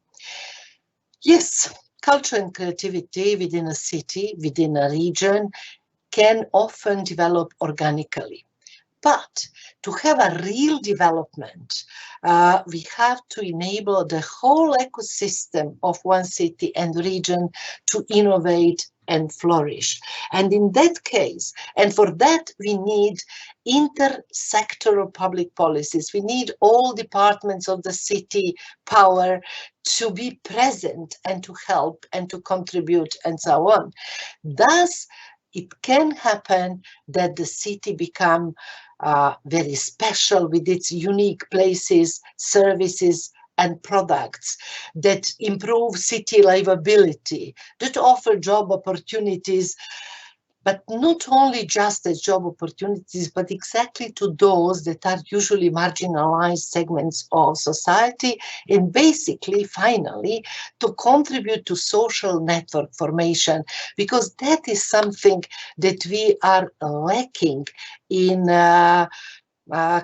Yes. Culture and creativity within a city, within a region, can often develop organically. But to have a real development, we have to enable the whole ecosystem of one city and region to innovate and flourish. And in that case, and for that we need intersectoral public policies. We need all departments of the city power to be present and to help and to contribute and so on. Thus, it can happen that the city become very special with its unique places, services, and products that improve city livability, that offer job opportunities, but not only just as job opportunities, but exactly to those that are usually marginalized segments of society, and basically, finally, to contribute to social network formation, because that is something that we are lacking in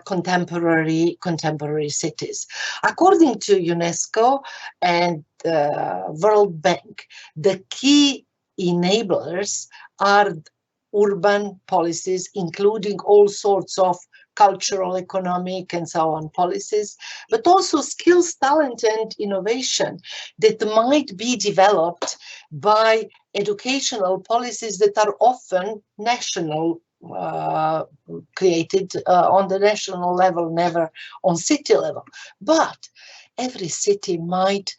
contemporary cities. According to UNESCO and World Bank, the key enablers are urban policies, including all sorts of cultural, economic, and so on policies, but also skills, talent, and innovation that might be developed by educational policies that are often national, created on the national level, never on city level. But every city might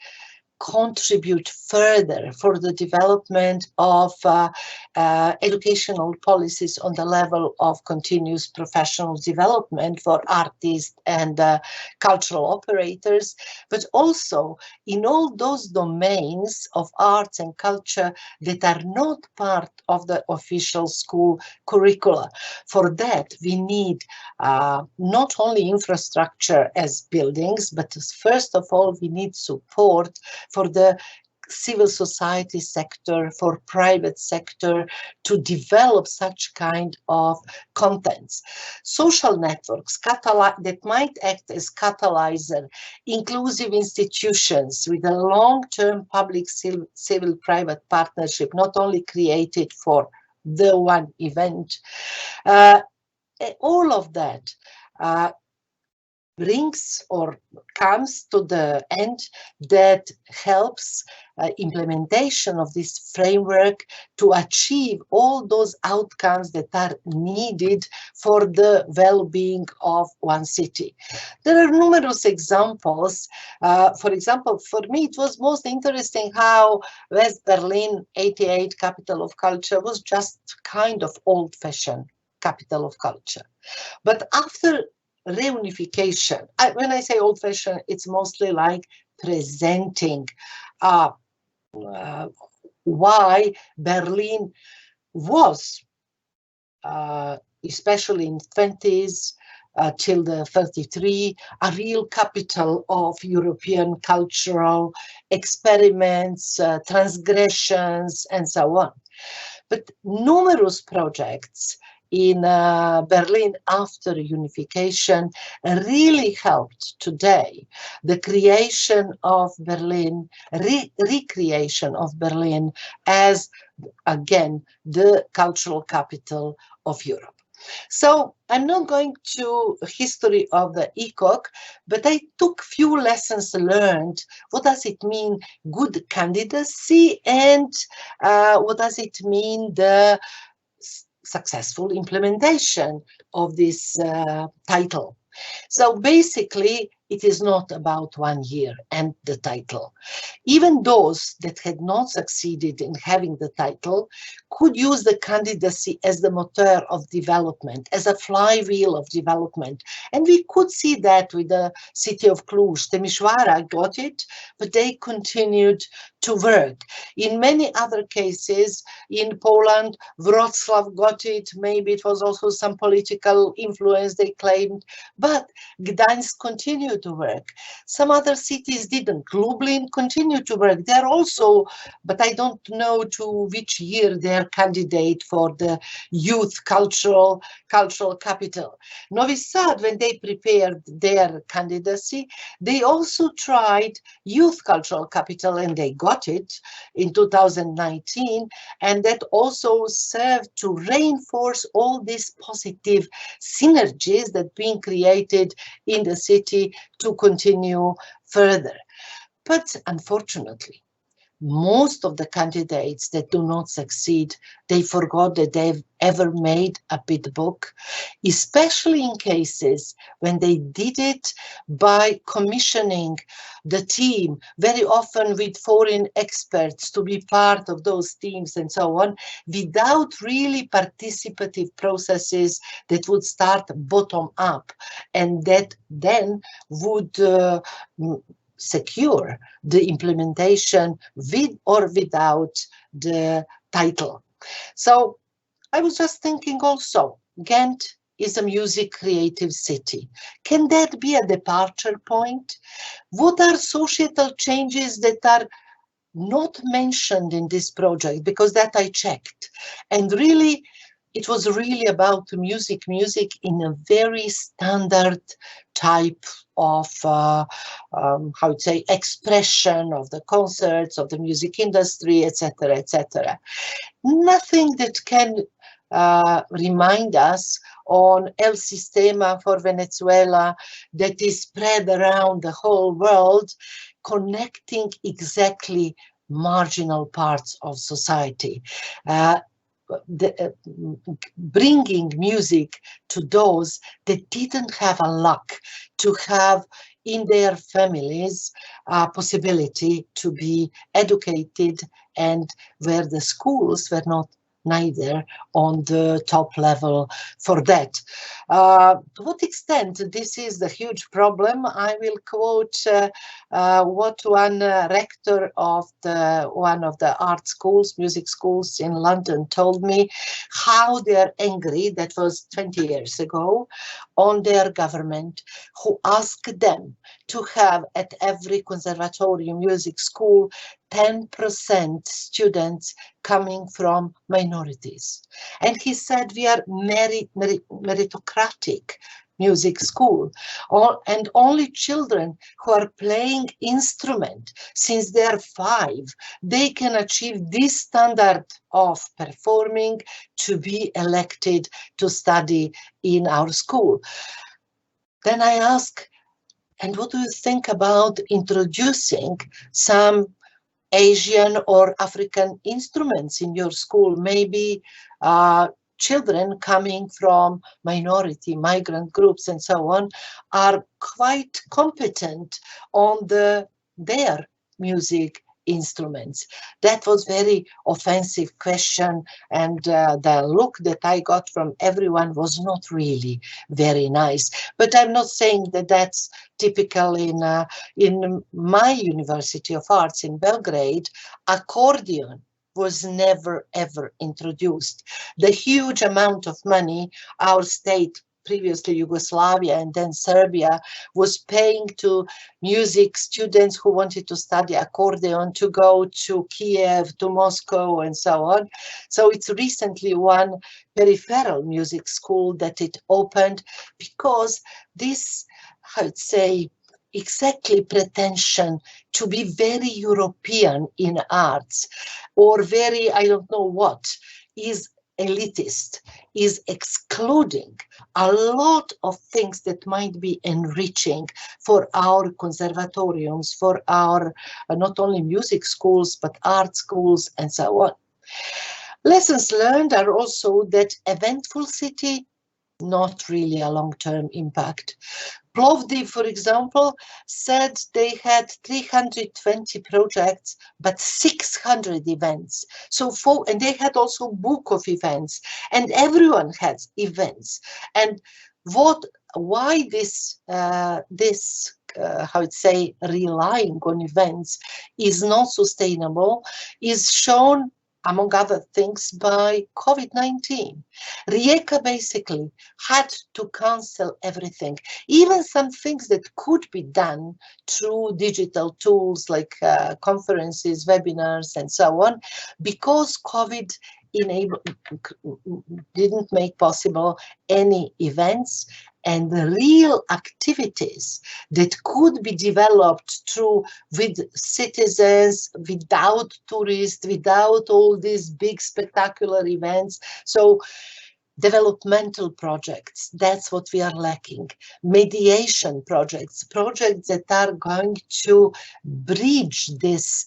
contribute further for the development of educational policies on the level of continuous professional development for artists and cultural operators, but also in all those domains of arts and culture that are not part of the official school curricula. For that, we need not only infrastructure as buildings, but first of all, we need support for the civil society sector, for private sector to develop such kind of contents. Social networks that might act as catalyzer, inclusive institutions with a long-term public civil-private partnership, not only created for the one event. All of that brings or comes to the end that helps implementation of this framework to achieve all those outcomes that are needed for the well-being of one city. There are numerous examples. For example, for me, it was most interesting how West Berlin, 88 capital of culture, was just kind of old-fashioned capital of culture. But after reunification, when I say old-fashioned, it's mostly like presenting why Berlin was, especially in 20s till the 33, a real capital of European cultural experiments, transgressions, and so on. But numerous projects in Berlin after unification really helped today the creation of Berlin, recreation of Berlin as, again, the cultural capital of Europe. So I'm not going to history of the ECOC, but I took few lessons learned. What does it mean good candidacy, and what does it mean the successful implementation of this title? So basically, it is not about 1 year and the title. Even those that had not succeeded in having the title could use the candidacy as the motor of development, as a flywheel of development. And we could see that with the city of Cluj. Timișoara got it, but they continued to work. In many other cases, in Poland, Wrocław got it. Maybe it was also some political influence they claimed, but Gdańsk continued to work. Some other cities didn't. Lublin continued to work. They're also, but I don't know to which year they're candidate for the youth cultural capital. Novi Sad, when they prepared their candidacy, they also tried youth cultural capital, and they got it in 2019, and that also served to reinforce all these positive synergies that being created in the city to continue further. But unfortunately, most of the candidates that do not succeed, they forgot that they've ever made a bid book, especially in cases when they did it by commissioning the team, very often with foreign experts to be part of those teams and so on, without really participative processes that would start bottom up and that then would secure the implementation with or without the title. So I was just thinking also, Ghent is a music creative city. Can that be a departure point? What are societal changes that are not mentioned in this project? Because that I checked. And really, it was really about music in a very standard type of, how to say, expression of the concerts, of the music industry, etc., etc. Nothing that can remind us on El Sistema for Venezuela that is spread around the whole world, connecting exactly marginal parts of society. Bringing music to those that didn't have a luck to have in their families a possibility to be educated, and where the schools were not neither on the top level for that. To what extent this is the huge problem, I will quote what one rector of one of the art schools, music schools in London told me, how they're angry, that was 20 years ago, on their government, who asked them to have at every conservatorium music school 10% students coming from minorities. And he said, we are meritocratic music school, and only children who are playing instrument since they're 5, they can achieve this standard of performing to be elected to study in our school. Then I ask, And what do you think about introducing some Asian or African instruments in your school? Maybe children coming from minority, migrant groups and so on are quite competent on their music instruments. That was very offensive question, and the look that I got from everyone was not really very nice. But I'm not saying that that's typical in my University of Arts in Belgrade. Accordion was never ever introduced. The huge amount of money our state, previously Yugoslavia and then Serbia, was paying to music students who wanted to study accordion to go to Kiev, to Moscow and so on. So it's recently one peripheral music school that it opened because this, I'd say, exactly pretension to be very European in arts or very, I don't know what, is elitist, is excluding a lot of things that might be enriching for our conservatoriums, for our not only music schools, but art schools and so on. Lessons learned are also that eventful city, not really a long-term impact. Plovdiv, for example, said they had 320 projects, but 600 events. So and they had also book of events, and everyone has events. And why this how to say, relying on events is not sustainable is shown, among other things, by COVID-19. Rijeka basically had to cancel everything, even some things that could be done through digital tools like conferences, webinars, and so on, because COVID didn't make possible any events, and the real activities that could be developed with citizens, without tourists, without all these big spectacular events. So developmental projects, that's what we are lacking. Mediation projects, projects that are going to bridge this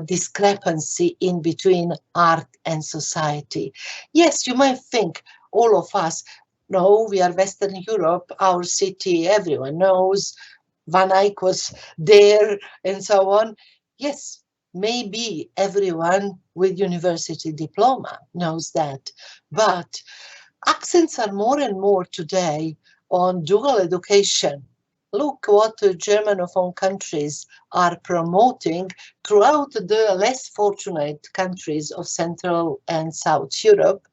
discrepancy in between art and society. Yes, you might think, all of us, no, we are Western Europe, our city, everyone knows, Van Eyck was there and so on. Yes, maybe everyone with university diploma knows that, but accents are more and more today on dual education. Look what the Germanophone countries are promoting throughout the less fortunate countries of Central and South Europe.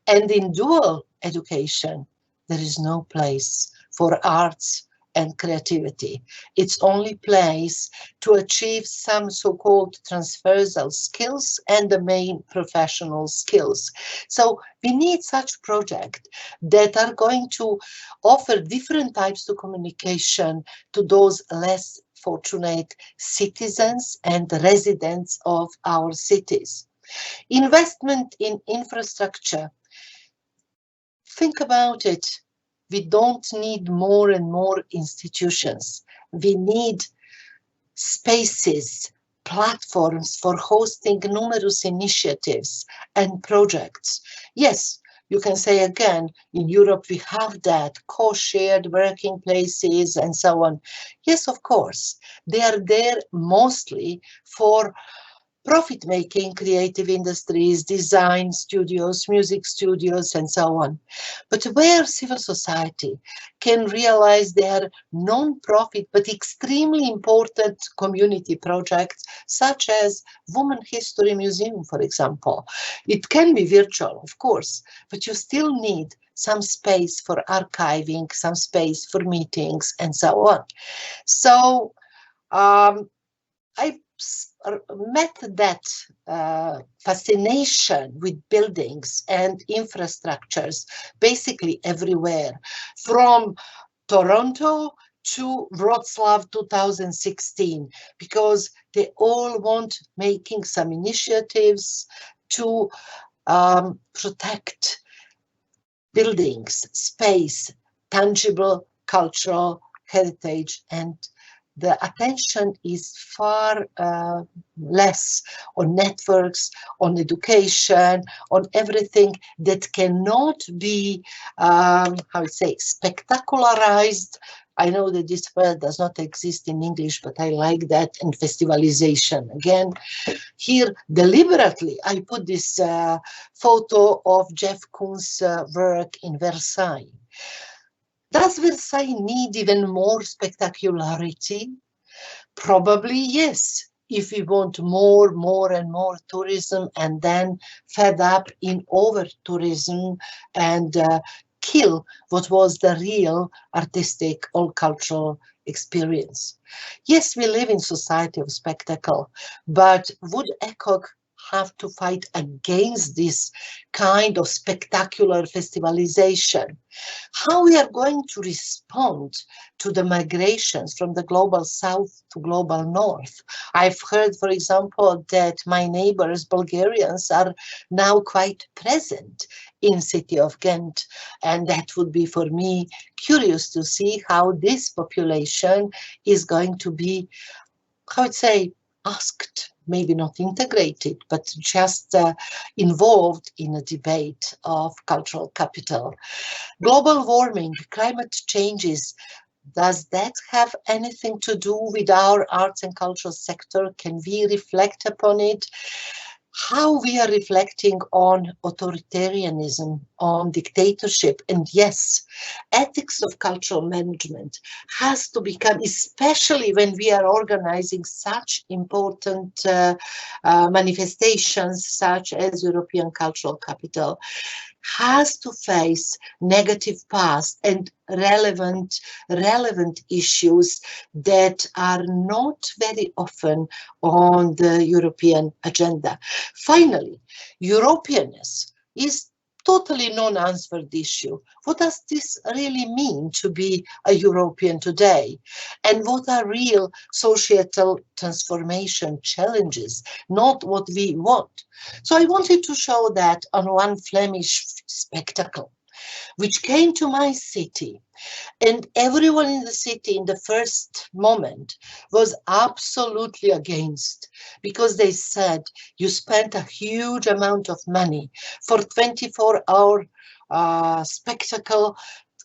And in dual education, there is no place for arts and creativity. It's only place to achieve some so-called transversal skills and the main professional skills. So we need such projects that are going to offer different types of communication to those less fortunate citizens and residents of our cities. Investment in infrastructure. Think about it. We don't need more and more institutions. We need spaces, platforms for hosting numerous initiatives and projects. Yes, you can say again, in Europe we have that, co-shared working places and so on. Yes, of course, they are there mostly for profit-making creative industries, design studios, music studios, and so on. But where civil society can realize their non-profit but extremely important community projects, such as Women History Museum, for example. It can be virtual, of course, but you still need some space for archiving, some space for meetings, and so on. So I met that fascination with buildings and infrastructures basically everywhere, from Toronto to Wrocław 2016, because they all want making some initiatives to protect buildings, space, tangible cultural heritage, and the attention is far less on networks, on education, on everything that cannot be, how to say, spectacularized. I know that this word does not exist in English, but I like that, and festivalization. Again, here deliberately, I put this photo of Jeff Koons' work in Versailles. Does Versailles need even more spectacularity? Probably yes, if we want more and more tourism, and then fed up in over-tourism and kill what was the real artistic or cultural experience. Yes, we live in society of spectacle, but would ECOC have to fight against this kind of spectacular festivalization? How we are going to respond to the migrations from the global south to global north? I've heard, for example, that my neighbors, Bulgarians, are now quite present in city of Ghent, and that would be for me curious to see how this population is going to be, how I'd say, asked, maybe not integrated, but just involved in a debate of cultural capital. Global warming, climate changes, does that have anything to do with our arts and cultural sector? Can we reflect upon it? How we are reflecting on authoritarianism, on dictatorship, and yes, ethics of cultural management has to become, especially when we are organizing such important manifestations such as European Cultural Capital, has to face negative past and relevant issues that are not very often on the European agenda. Finally, Europeanness is totally non-answered issue. What does this really mean to be a European today? And what are real societal transformation challenges, not what we want? So I wanted to show that on one Flemish spectacle, which came to my city, and everyone in the city in the first moment was absolutely against, because they said you spent a huge amount of money for 24-hour spectacle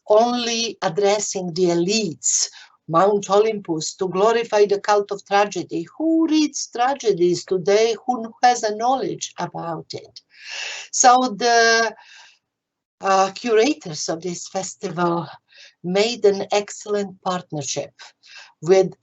only addressing the elites, Mount Olympus, to glorify the cult of tragedy. Who reads tragedies today? Who has a knowledge about it? So the curators of this festival made an excellent partnership with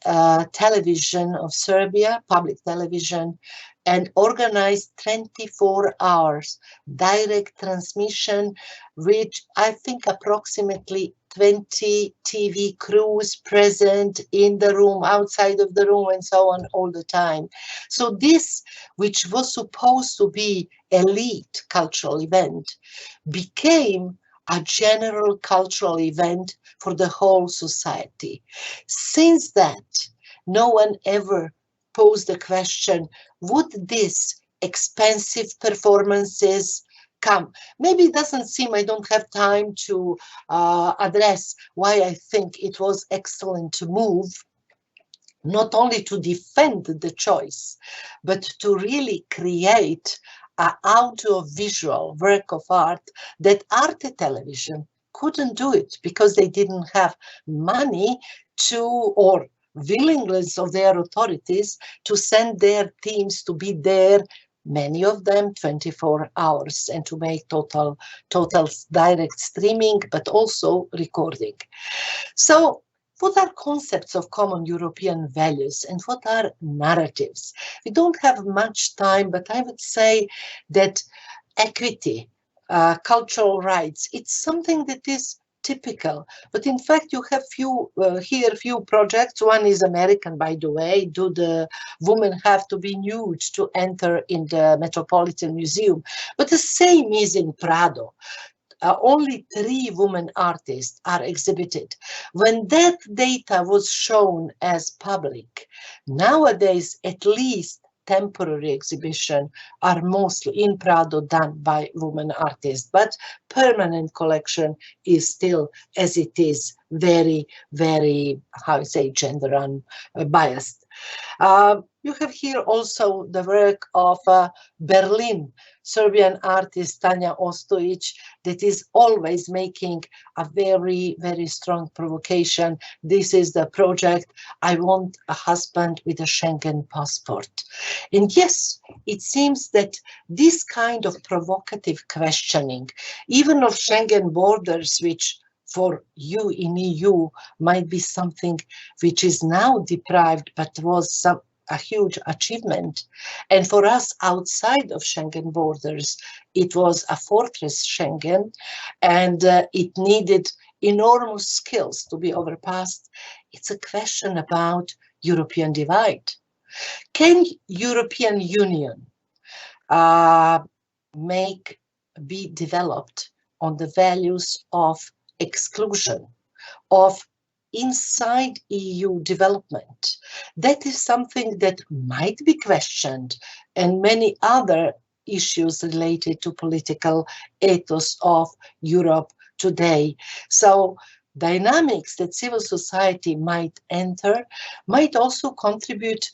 television of Serbia, public television, and organized 24 hours direct transmission, which I think approximately 20 TV crews present in the room, outside of the room, and so on all the time. So this, which was supposed to be elite cultural event, became a general cultural event for the whole society. Since that, no one ever posed the question, would these expensive performances come? Maybe it doesn't seem, I don't have time to address why I think it was excellent to move, not only to defend the choice, but to really create an audio-visual work of art that Arte Television couldn't do it because they didn't have money to, or willingness of their authorities to send their teams to be there, many of them 24 hours, and to make total direct streaming, but also recording. So what are concepts of common European values and what are narratives? We don't have much time, but I would say that equity, cultural rights, it's something that is typical, but in fact you have few projects. One is American, by the way. Do the women have to be nude to enter in the Metropolitan Museum? But the same is in Prado. Only 3 women artists are exhibited. When that data was shown as public, nowadays at least temporary exhibition are mostly in Prado done by women artists, but permanent collection is still, as it is, very, very, how you say, gender unbiased. You have here also the work of Berlin Serbian artist Tanja Ostojić that is always making a very, very strong provocation. This is the project, I want a husband with a Schengen passport. And yes, it seems that this kind of provocative questioning, even of Schengen borders, which for you in EU might be something which is now deprived, but was a huge achievement. And for us outside of Schengen borders, it was a fortress Schengen, and it needed enormous skills to be overpassed. It's a question about European divide. Can European Union be developed on the values of exclusion, of inside EU development? That is something that might be questioned, and many other issues related to political ethos of Europe today. So dynamics that civil society might enter might also contribute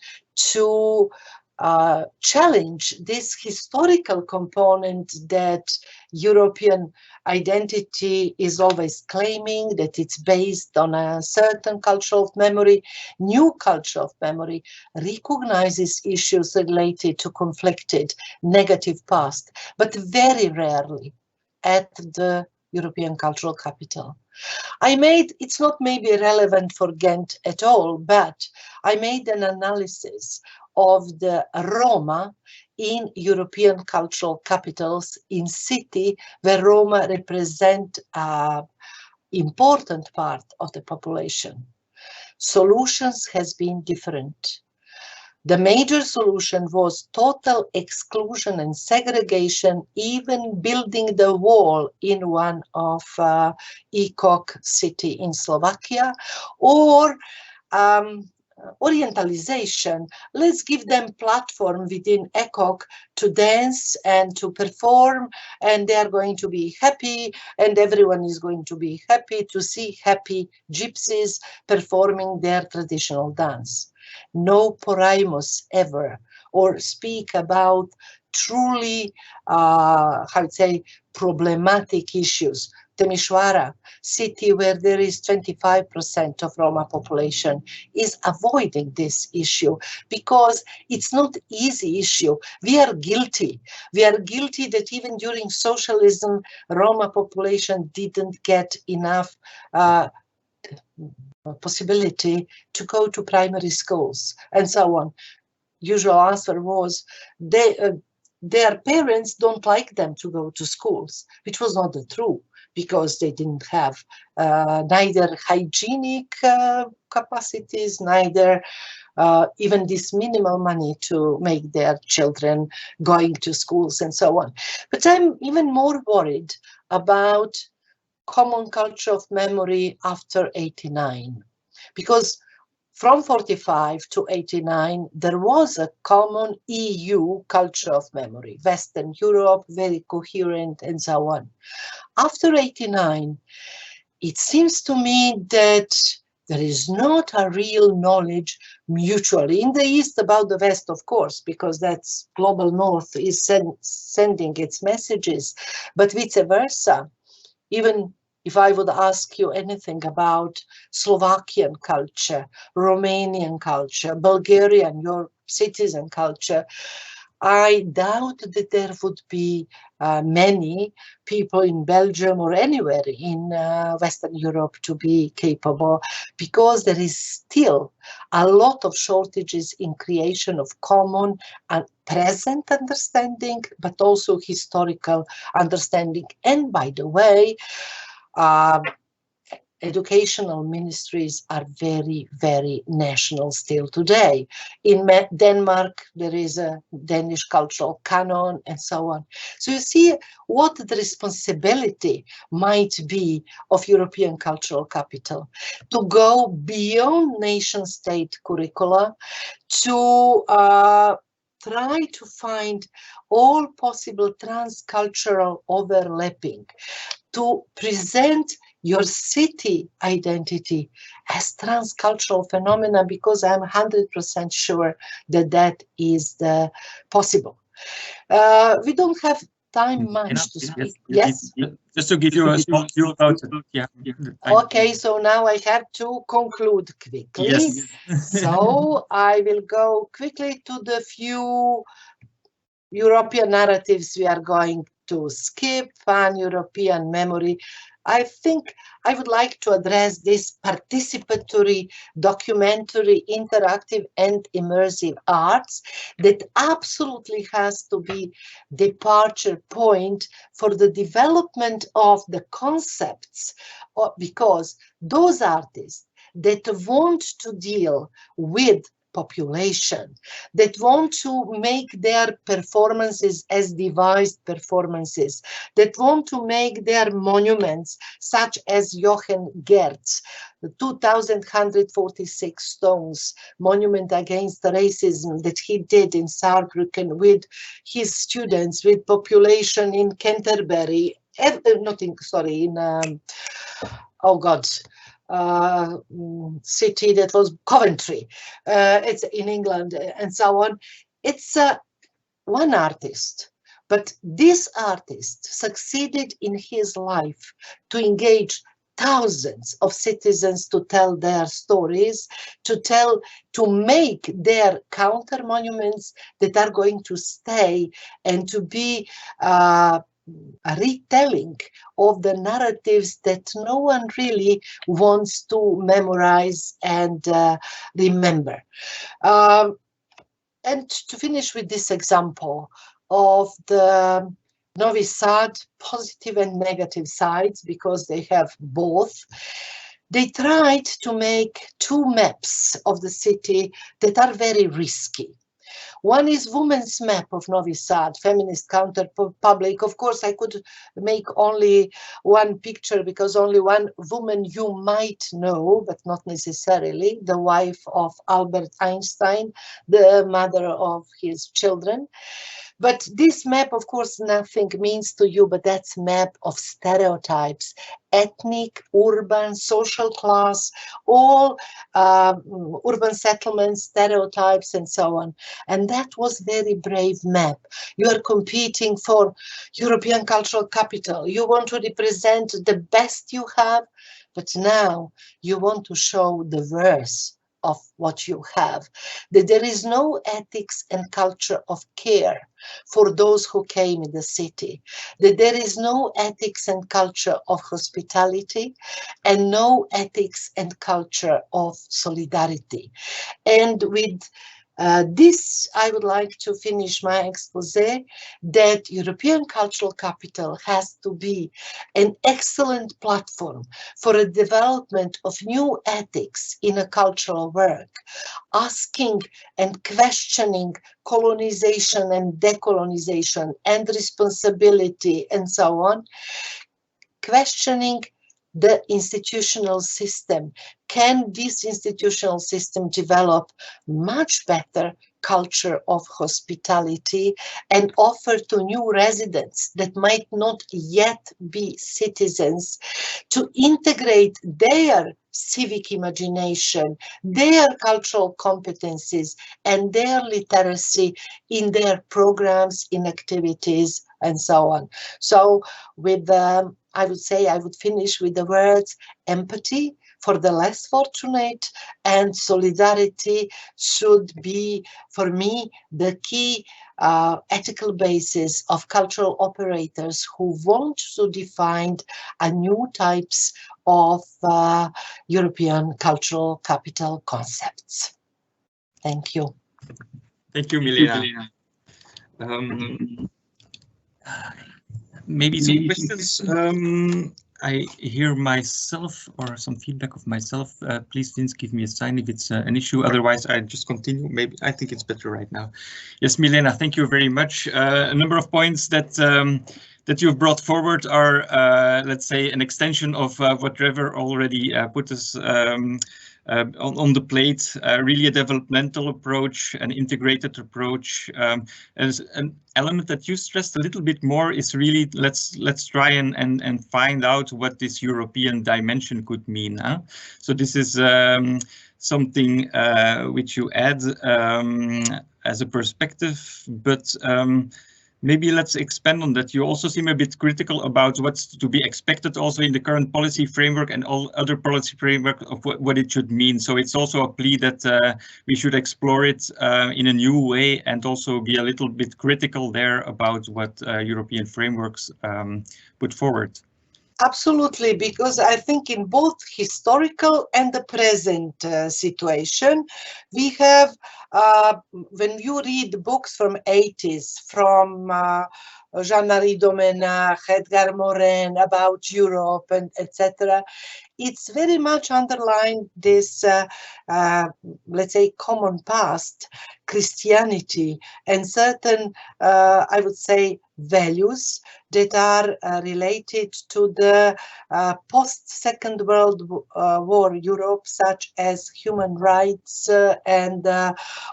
to challenge this historical component that European identity is always claiming, that it's based on a certain culture of memory. New culture of memory recognizes issues related to conflicted negative past, but very rarely at the European cultural capital. It's not maybe relevant for Ghent at all, but I made an analysis of the Roma in European cultural capitals, in city where Roma represent an important part of the population. Solutions has been different. The major solution was total exclusion and segregation, even building the wall in one of ECOC city in Slovakia, or orientalization. Let's give them platform within ECOC to dance and to perform, and they are going to be happy, and everyone is going to be happy to see happy gypsies performing their traditional dance. No poraimus ever, or speak about truly, problematic issues. Timișoara, city where there is 25% of Roma population, is avoiding this issue because it's not easy issue. We are guilty. We are guilty that even during socialism, Roma population didn't get enough possibility to go to primary schools and so on. Usual answer was their parents don't like them to go to schools, which was not the truth, because they didn't have neither hygienic capacities, neither even this minimal money to make their children going to schools and so on. But I'm even more worried about common culture of memory after 89, because from 45 to 89, there was a common EU culture of memory, Western Europe, very coherent and so on. After 89, it seems to me that there is not a real knowledge mutually in the East about the West, of course, because that's global North is sending its messages, but vice versa. Even if I would ask you anything about Slovakian culture, Romanian culture, Bulgarian, your citizen culture, I doubt that there would be many people in Belgium or anywhere in Western Europe to be capable, because there is still a lot of shortages in creation of common and present understanding, but also historical understanding. And by the way, educational ministries are very, very national still today. In Denmark, there is a Danish cultural canon and so on. So you see what the responsibility might be of European cultural capital, to go beyond nation state curricula, to try to find all possible transcultural overlapping, to present your city identity as transcultural phenomena, because I'm 100% sure that that is possible. We don't have time much to speak. Yes? Just to give you a small view about it. Yeah. Okay, so now I have to conclude quickly. Yes. So I will go quickly to the few European narratives we are going to skip. Pan-European memory. I think I would like to address this participatory, documentary, interactive and immersive arts that absolutely has to be departure point for the development of the concepts, because those artists that want to deal with population, that want to make their performances as devised performances, that want to make their monuments, such as Jochen Gertz, the 2,146 stones monument against racism that he did in Saarbrücken with his students, with population in Canterbury, city that was Coventry, it's in England, and so on. It's one artist, but this artist succeeded in his life to engage thousands of citizens to tell their stories, to make their counter monuments that are going to stay and to be a retelling of the narratives that no one really wants to memorize and remember. And to finish with this example of the Novi Sad positive and negative sides, because they have both, they tried to make two maps of the city that are very risky. One is women's map of Novi Sad, feminist counter public. Of course, I could make only one picture because only one woman you might know, but not necessarily, the wife of Albert Einstein, the mother of his children. But this map, of course, nothing means to you, but that's a map of stereotypes, ethnic, urban, social class, all urban settlements, stereotypes, and so on. And that was very brave map. You are competing for European cultural capital. You want to represent the best you have, but now you want to show the worst of what you have, that there is no ethics and culture of care for those who came in the city, that there is no ethics and culture of hospitality, and no ethics and culture of solidarity. And with this, I would like to finish my expose, that European cultural capital has to be an excellent platform for a development of new ethics in a cultural work, asking and questioning colonization and decolonization and responsibility and so on, questioning the institutional system. Can this institutional system develop much better culture of hospitality and offer to new residents that might not yet be citizens to integrate their civic imagination, their cultural competencies, and their literacy in their programs, in activities, and so on. So with I would say I would finish with the words empathy for the less fortunate, and solidarity should be, for me, the key ethical basis of cultural operators who want to define a new types of European cultural capital concepts. Thank you. Thank you, Milena. Maybe some questions. I hear myself or some feedback of myself. Please, Vince, give me a sign if it's an issue. Otherwise, I just continue. Maybe I think it's better right now. Yes, Milena, thank you very much. A number of points that that you've brought forward are, let's say, an extension of what Trevor already put us on the plate, really a developmental approach, an integrated approach. As an element that you stressed a little bit more is really let's try and find out what this European dimension could mean. Huh? So this is something which you add as a perspective, but maybe let's expand on that. You also seem a bit critical about what's to be expected also in the current policy framework and all other policy framework of what it should mean. So it's also a plea that we should explore it in a new way and also be a little bit critical there about what European frameworks put forward. Absolutely, because I think in both historical and the present situation, we have, when you read books from 80s, from Jean-Marie Domenach, Edgar Morin about Europe, and etc., it's very much underlined this, let's say, common past, Christianity, and certain, I would say, values that are related to the post-Second World War Europe, such as human rights and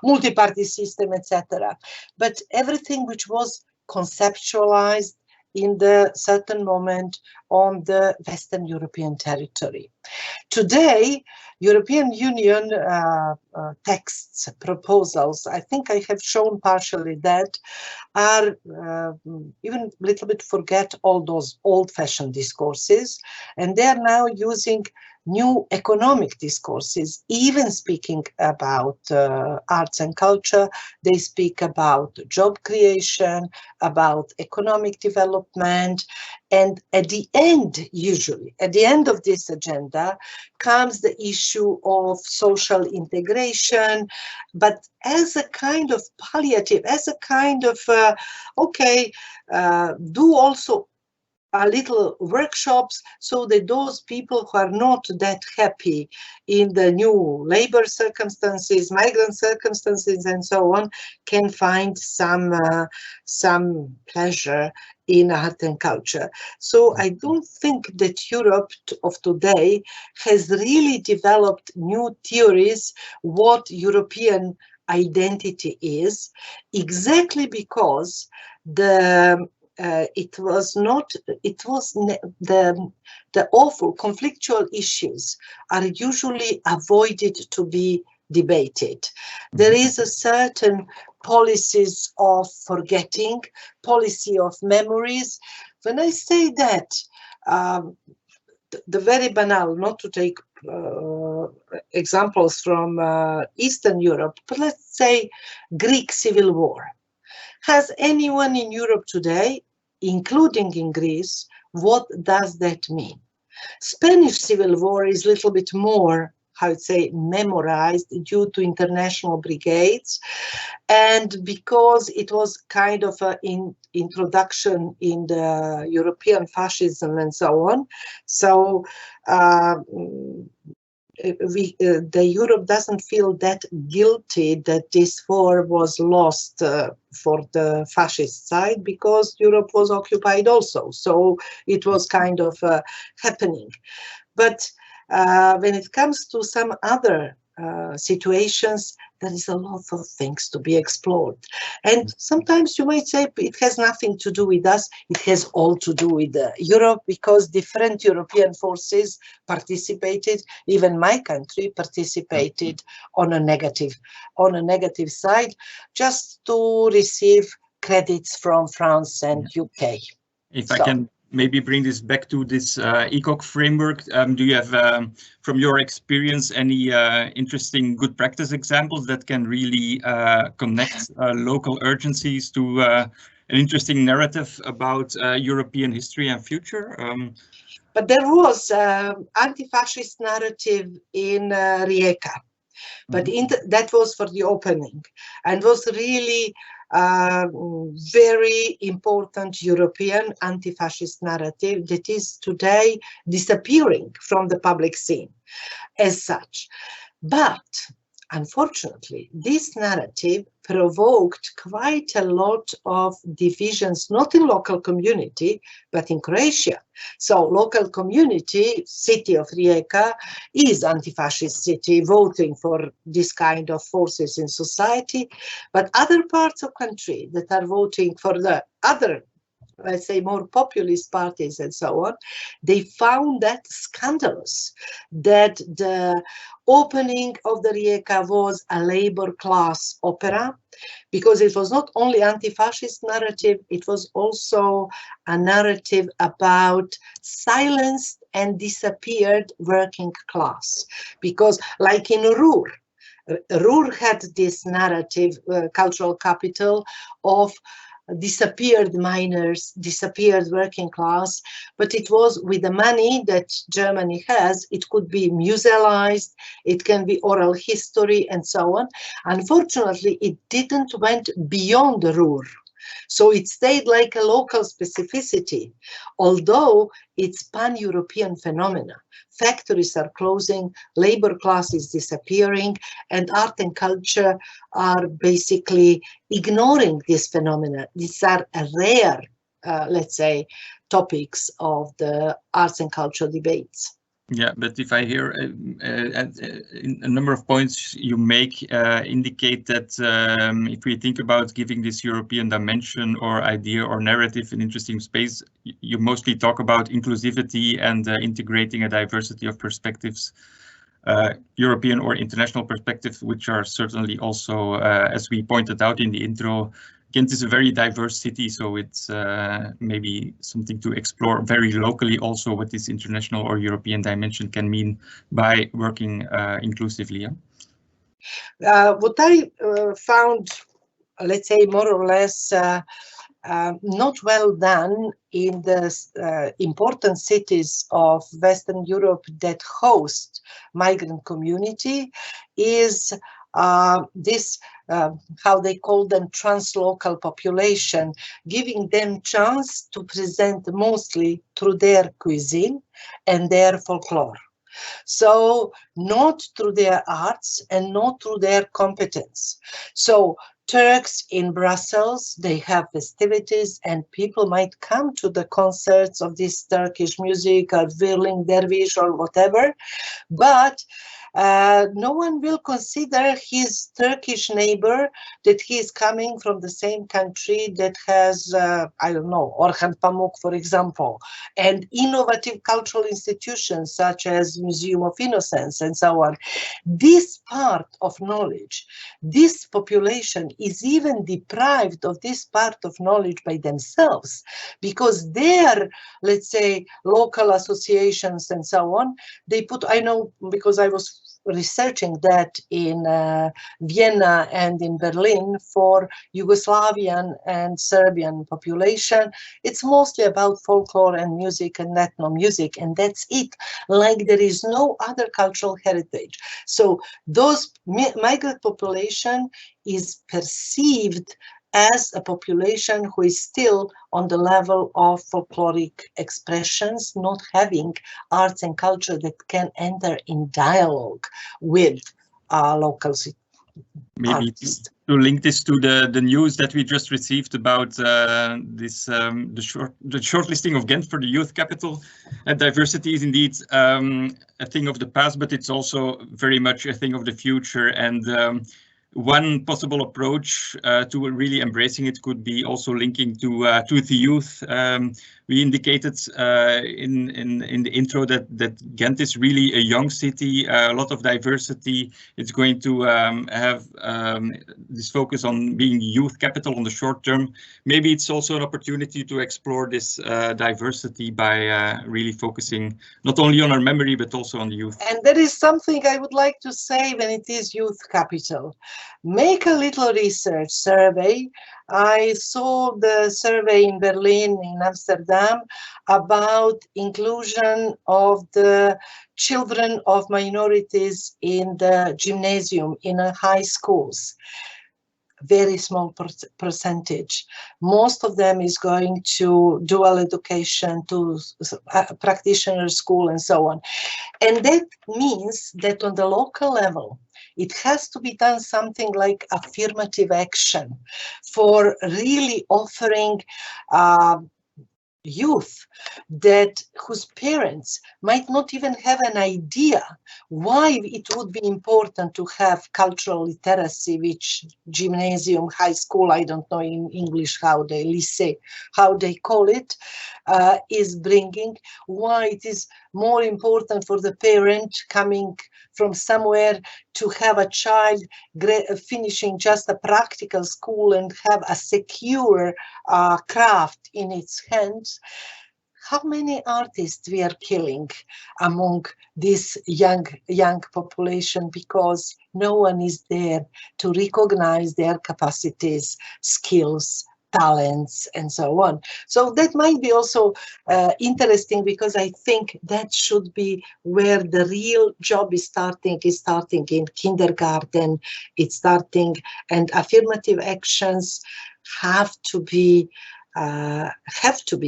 multi-party system, etc. But everything which was conceptualized in the certain moment on the Western European territory. Today, European Union texts, proposals, I think I have shown partially that, are even a little bit forget all those old-fashioned discourses, and they are now using new economic discourses, even speaking about arts and culture. They speak about job creation, about economic development, and at the end, usually, at the end of this agenda comes the issue of social integration, but as a kind of palliative, as a kind of, do also a little workshops so that those people who are not that happy in the new labor circumstances, migrant circumstances, and so on, can find some pleasure in art and culture. So I don't think that Europe of today has really developed new theories what European identity is, exactly because the awful conflictual issues are usually avoided to be debated. There is a certain policies of forgetting, policy of memories. When I say that, the very banal, not to take examples from Eastern Europe, but let's say Greek Civil War. Has anyone in Europe today, including in Greece, what does that mean? Spanish Civil War is a little bit more, I would say, memorized due to international brigades, and because it was kind of an introduction in the European fascism and so on. So the Europe doesn't feel that guilty that this war was lost for the fascist side, because Europe was occupied also. So it was kind of happening. But when it comes to some other situations, there is a lot of things to be explored. And sometimes you might say it has nothing to do with us, it has all to do with Europe, because different European forces participated, even my country participated on a negative side, just to receive credits from France and UK. If I can maybe bring this back to this ECOC framework, do you have, from your experience, any interesting good practice examples that can really connect local urgencies to an interesting narrative about European history and future? But there was anti-fascist narrative in Rijeka, but that was for the opening, and was really very important European anti-fascist narrative that is today disappearing from the public scene as such. But Unfortunately, this narrative provoked quite a lot of divisions, not in local community, but in Croatia. So local community, city of Rijeka, is anti-fascist city, voting for this kind of forces in society, but other parts of country that are voting for the other, let's say, more populist parties and so on, they found that scandalous, that the opening of the Rijeka was a labor class opera, because it was not only anti-fascist narrative, it was also a narrative about silenced and disappeared working class. Because like in Ruhr had this narrative, cultural capital of disappeared miners, disappeared working class, but it was with the money that Germany has, it could be musealized, it can be oral history and so on. Unfortunately, it didn't went beyond the Ruhr. So it stayed like a local specificity, although it's pan-European phenomena. Factories are closing, labor class is disappearing, and art and culture are basically ignoring this phenomena. These are rare, let's say, topics of the arts and culture debates. Yeah, but if I hear a number of points you make indicate that if we think about giving this European dimension or idea or narrative an interesting space, you mostly talk about inclusivity and integrating a diversity of perspectives, European or international perspectives, which are certainly also, as we pointed out in the intro, Ghent is a very diverse city, so it's maybe something to explore very locally also what this international or European dimension can mean by working inclusively. Yeah? What I found, let's say, more or less not well done in the important cities of Western Europe that host migrant community is this, how they call them, translocal population, giving them chance to present mostly through their cuisine and their folklore. So not through their arts and not through their competence. So Turks in Brussels, they have festivities and people might come to the concerts of this Turkish music or whirling dervish or whatever, but no one will consider his Turkish neighbor that he is coming from the same country that has, I don't know, Orhan Pamuk, for example, and innovative cultural institutions such as Museum of Innocence and so on. This part of knowledge, this population is even deprived of this part of knowledge by themselves because their, let's say, local associations and so on, they put, I know because I was researching that in Vienna and in Berlin for Yugoslavian and Serbian population. It's mostly about folklore and music and ethno music, and that's it. Like there is no other cultural heritage. So those migrant population is perceived as a population who is still on the level of folkloric expressions, not having arts and culture that can enter in dialogue with local artists. To link this to the news that we just received about the shortlisting of Ghent for the youth capital. Diversity is indeed a thing of the past, but it's also very much a thing of the future. And one possible approach to really embracing it could be also linking to the youth. We indicated in the intro that Ghent is really a young city, a lot of diversity. It's going to have this focus on being youth capital on the short term. Maybe it's also an opportunity to explore this diversity by really focusing not only on our memory, but also on the youth. And there is something I would like to say when it is youth capital. Make a little research survey. I saw the survey in Berlin, in Amsterdam, about inclusion of the children of minorities in the gymnasium, in high schools. Very small percentage. Most of them is going to dual education, to practitioner school and so on. And that means that on the local level, it has to be done something like affirmative action for really offering youth whose parents might not even have an idea why it would be important to have cultural literacy, which gymnasium, high school, I don't know in English how they lycée, how they call it, is bringing, why it is more important for the parent coming from somewhere to have a child finishing just a practical school and have a secure craft in its hands. How many artists we are killing among this young population because no one is there to recognize their capacities, skills, talents, and so on. So that might be also interesting, because I think that should be where the real job is starting in kindergarten, it's starting, and affirmative actions have to be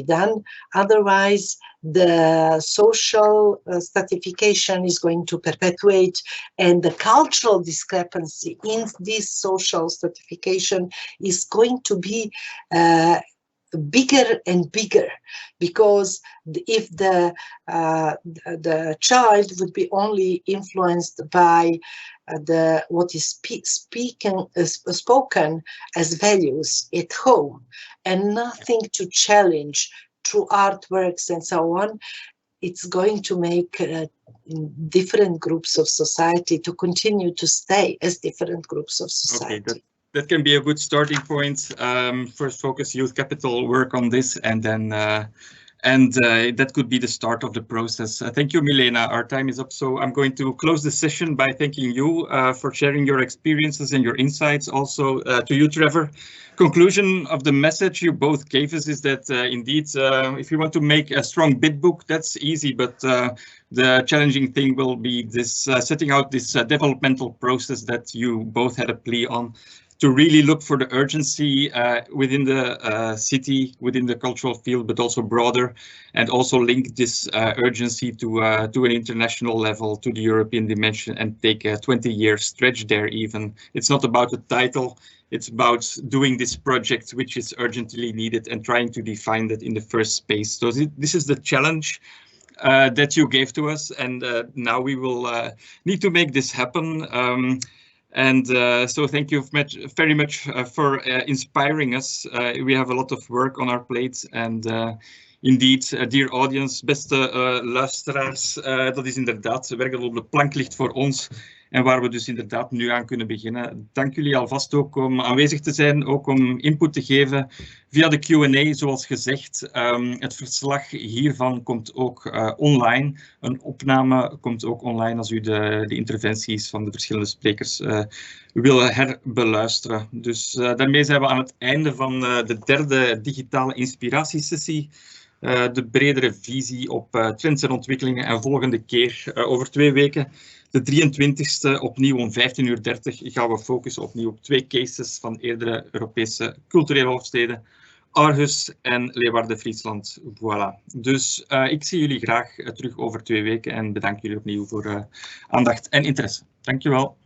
done. Otherwise, the social stratification is going to perpetuate, and the cultural discrepancy in this social stratification is going to be bigger and bigger, because if the child would be only influenced by what is spoken as values at home, and nothing to challenge through artworks and so on, it's going to make different groups of society to continue to stay as different groups of society. Okay, that can be a good starting point. First focus youth capital, work on this, and then that could be the start of the process. Thank you, Milena. Our time is up, so I'm going to close the session by thanking you for sharing your experiences and your insights. Also to you, Trevor. Conclusion of the message you both gave us is that indeed, if you want to make a strong bid book, that's easy, but the challenging thing will be this setting out this developmental process that you both had a plea on, to really look for the urgency within the city, within the cultural field, but also broader, and also link this urgency to an international level, to the European dimension, and take a 20-year stretch there even. It's not about the title, it's about doing this project, which is urgently needed, and trying to define that in the first space. So this is the challenge that you gave to us, and now we will need to make this happen. So thank you very much for inspiring us. We have a lot of work on our plates, and indeed, dear audience, beste luisteraars, dat is inderdaad werken op de plank ligt voor ons. En waar we dus inderdaad nu aan kunnen beginnen. Dank jullie alvast ook om aanwezig te zijn, ook om input te geven via de Q&A, zoals gezegd. Het verslag hiervan komt ook online. Een opname komt ook online als u de interventies van de verschillende sprekers wil herbeluisteren. Dus daarmee zijn we aan het einde van de derde digitale inspiratiesessie. De bredere visie op trends en ontwikkelingen, en volgende keer over 2 weken. De 23e, opnieuw om 15:30 gaan we focussen opnieuw op 2 cases van eerdere Europese culturele hoofdsteden, Aarhus en Leeuwarden-Friesland. Voilà. Dus ik zie jullie graag terug over 2 weken en bedank jullie opnieuw voor aandacht en interesse. Dankjewel.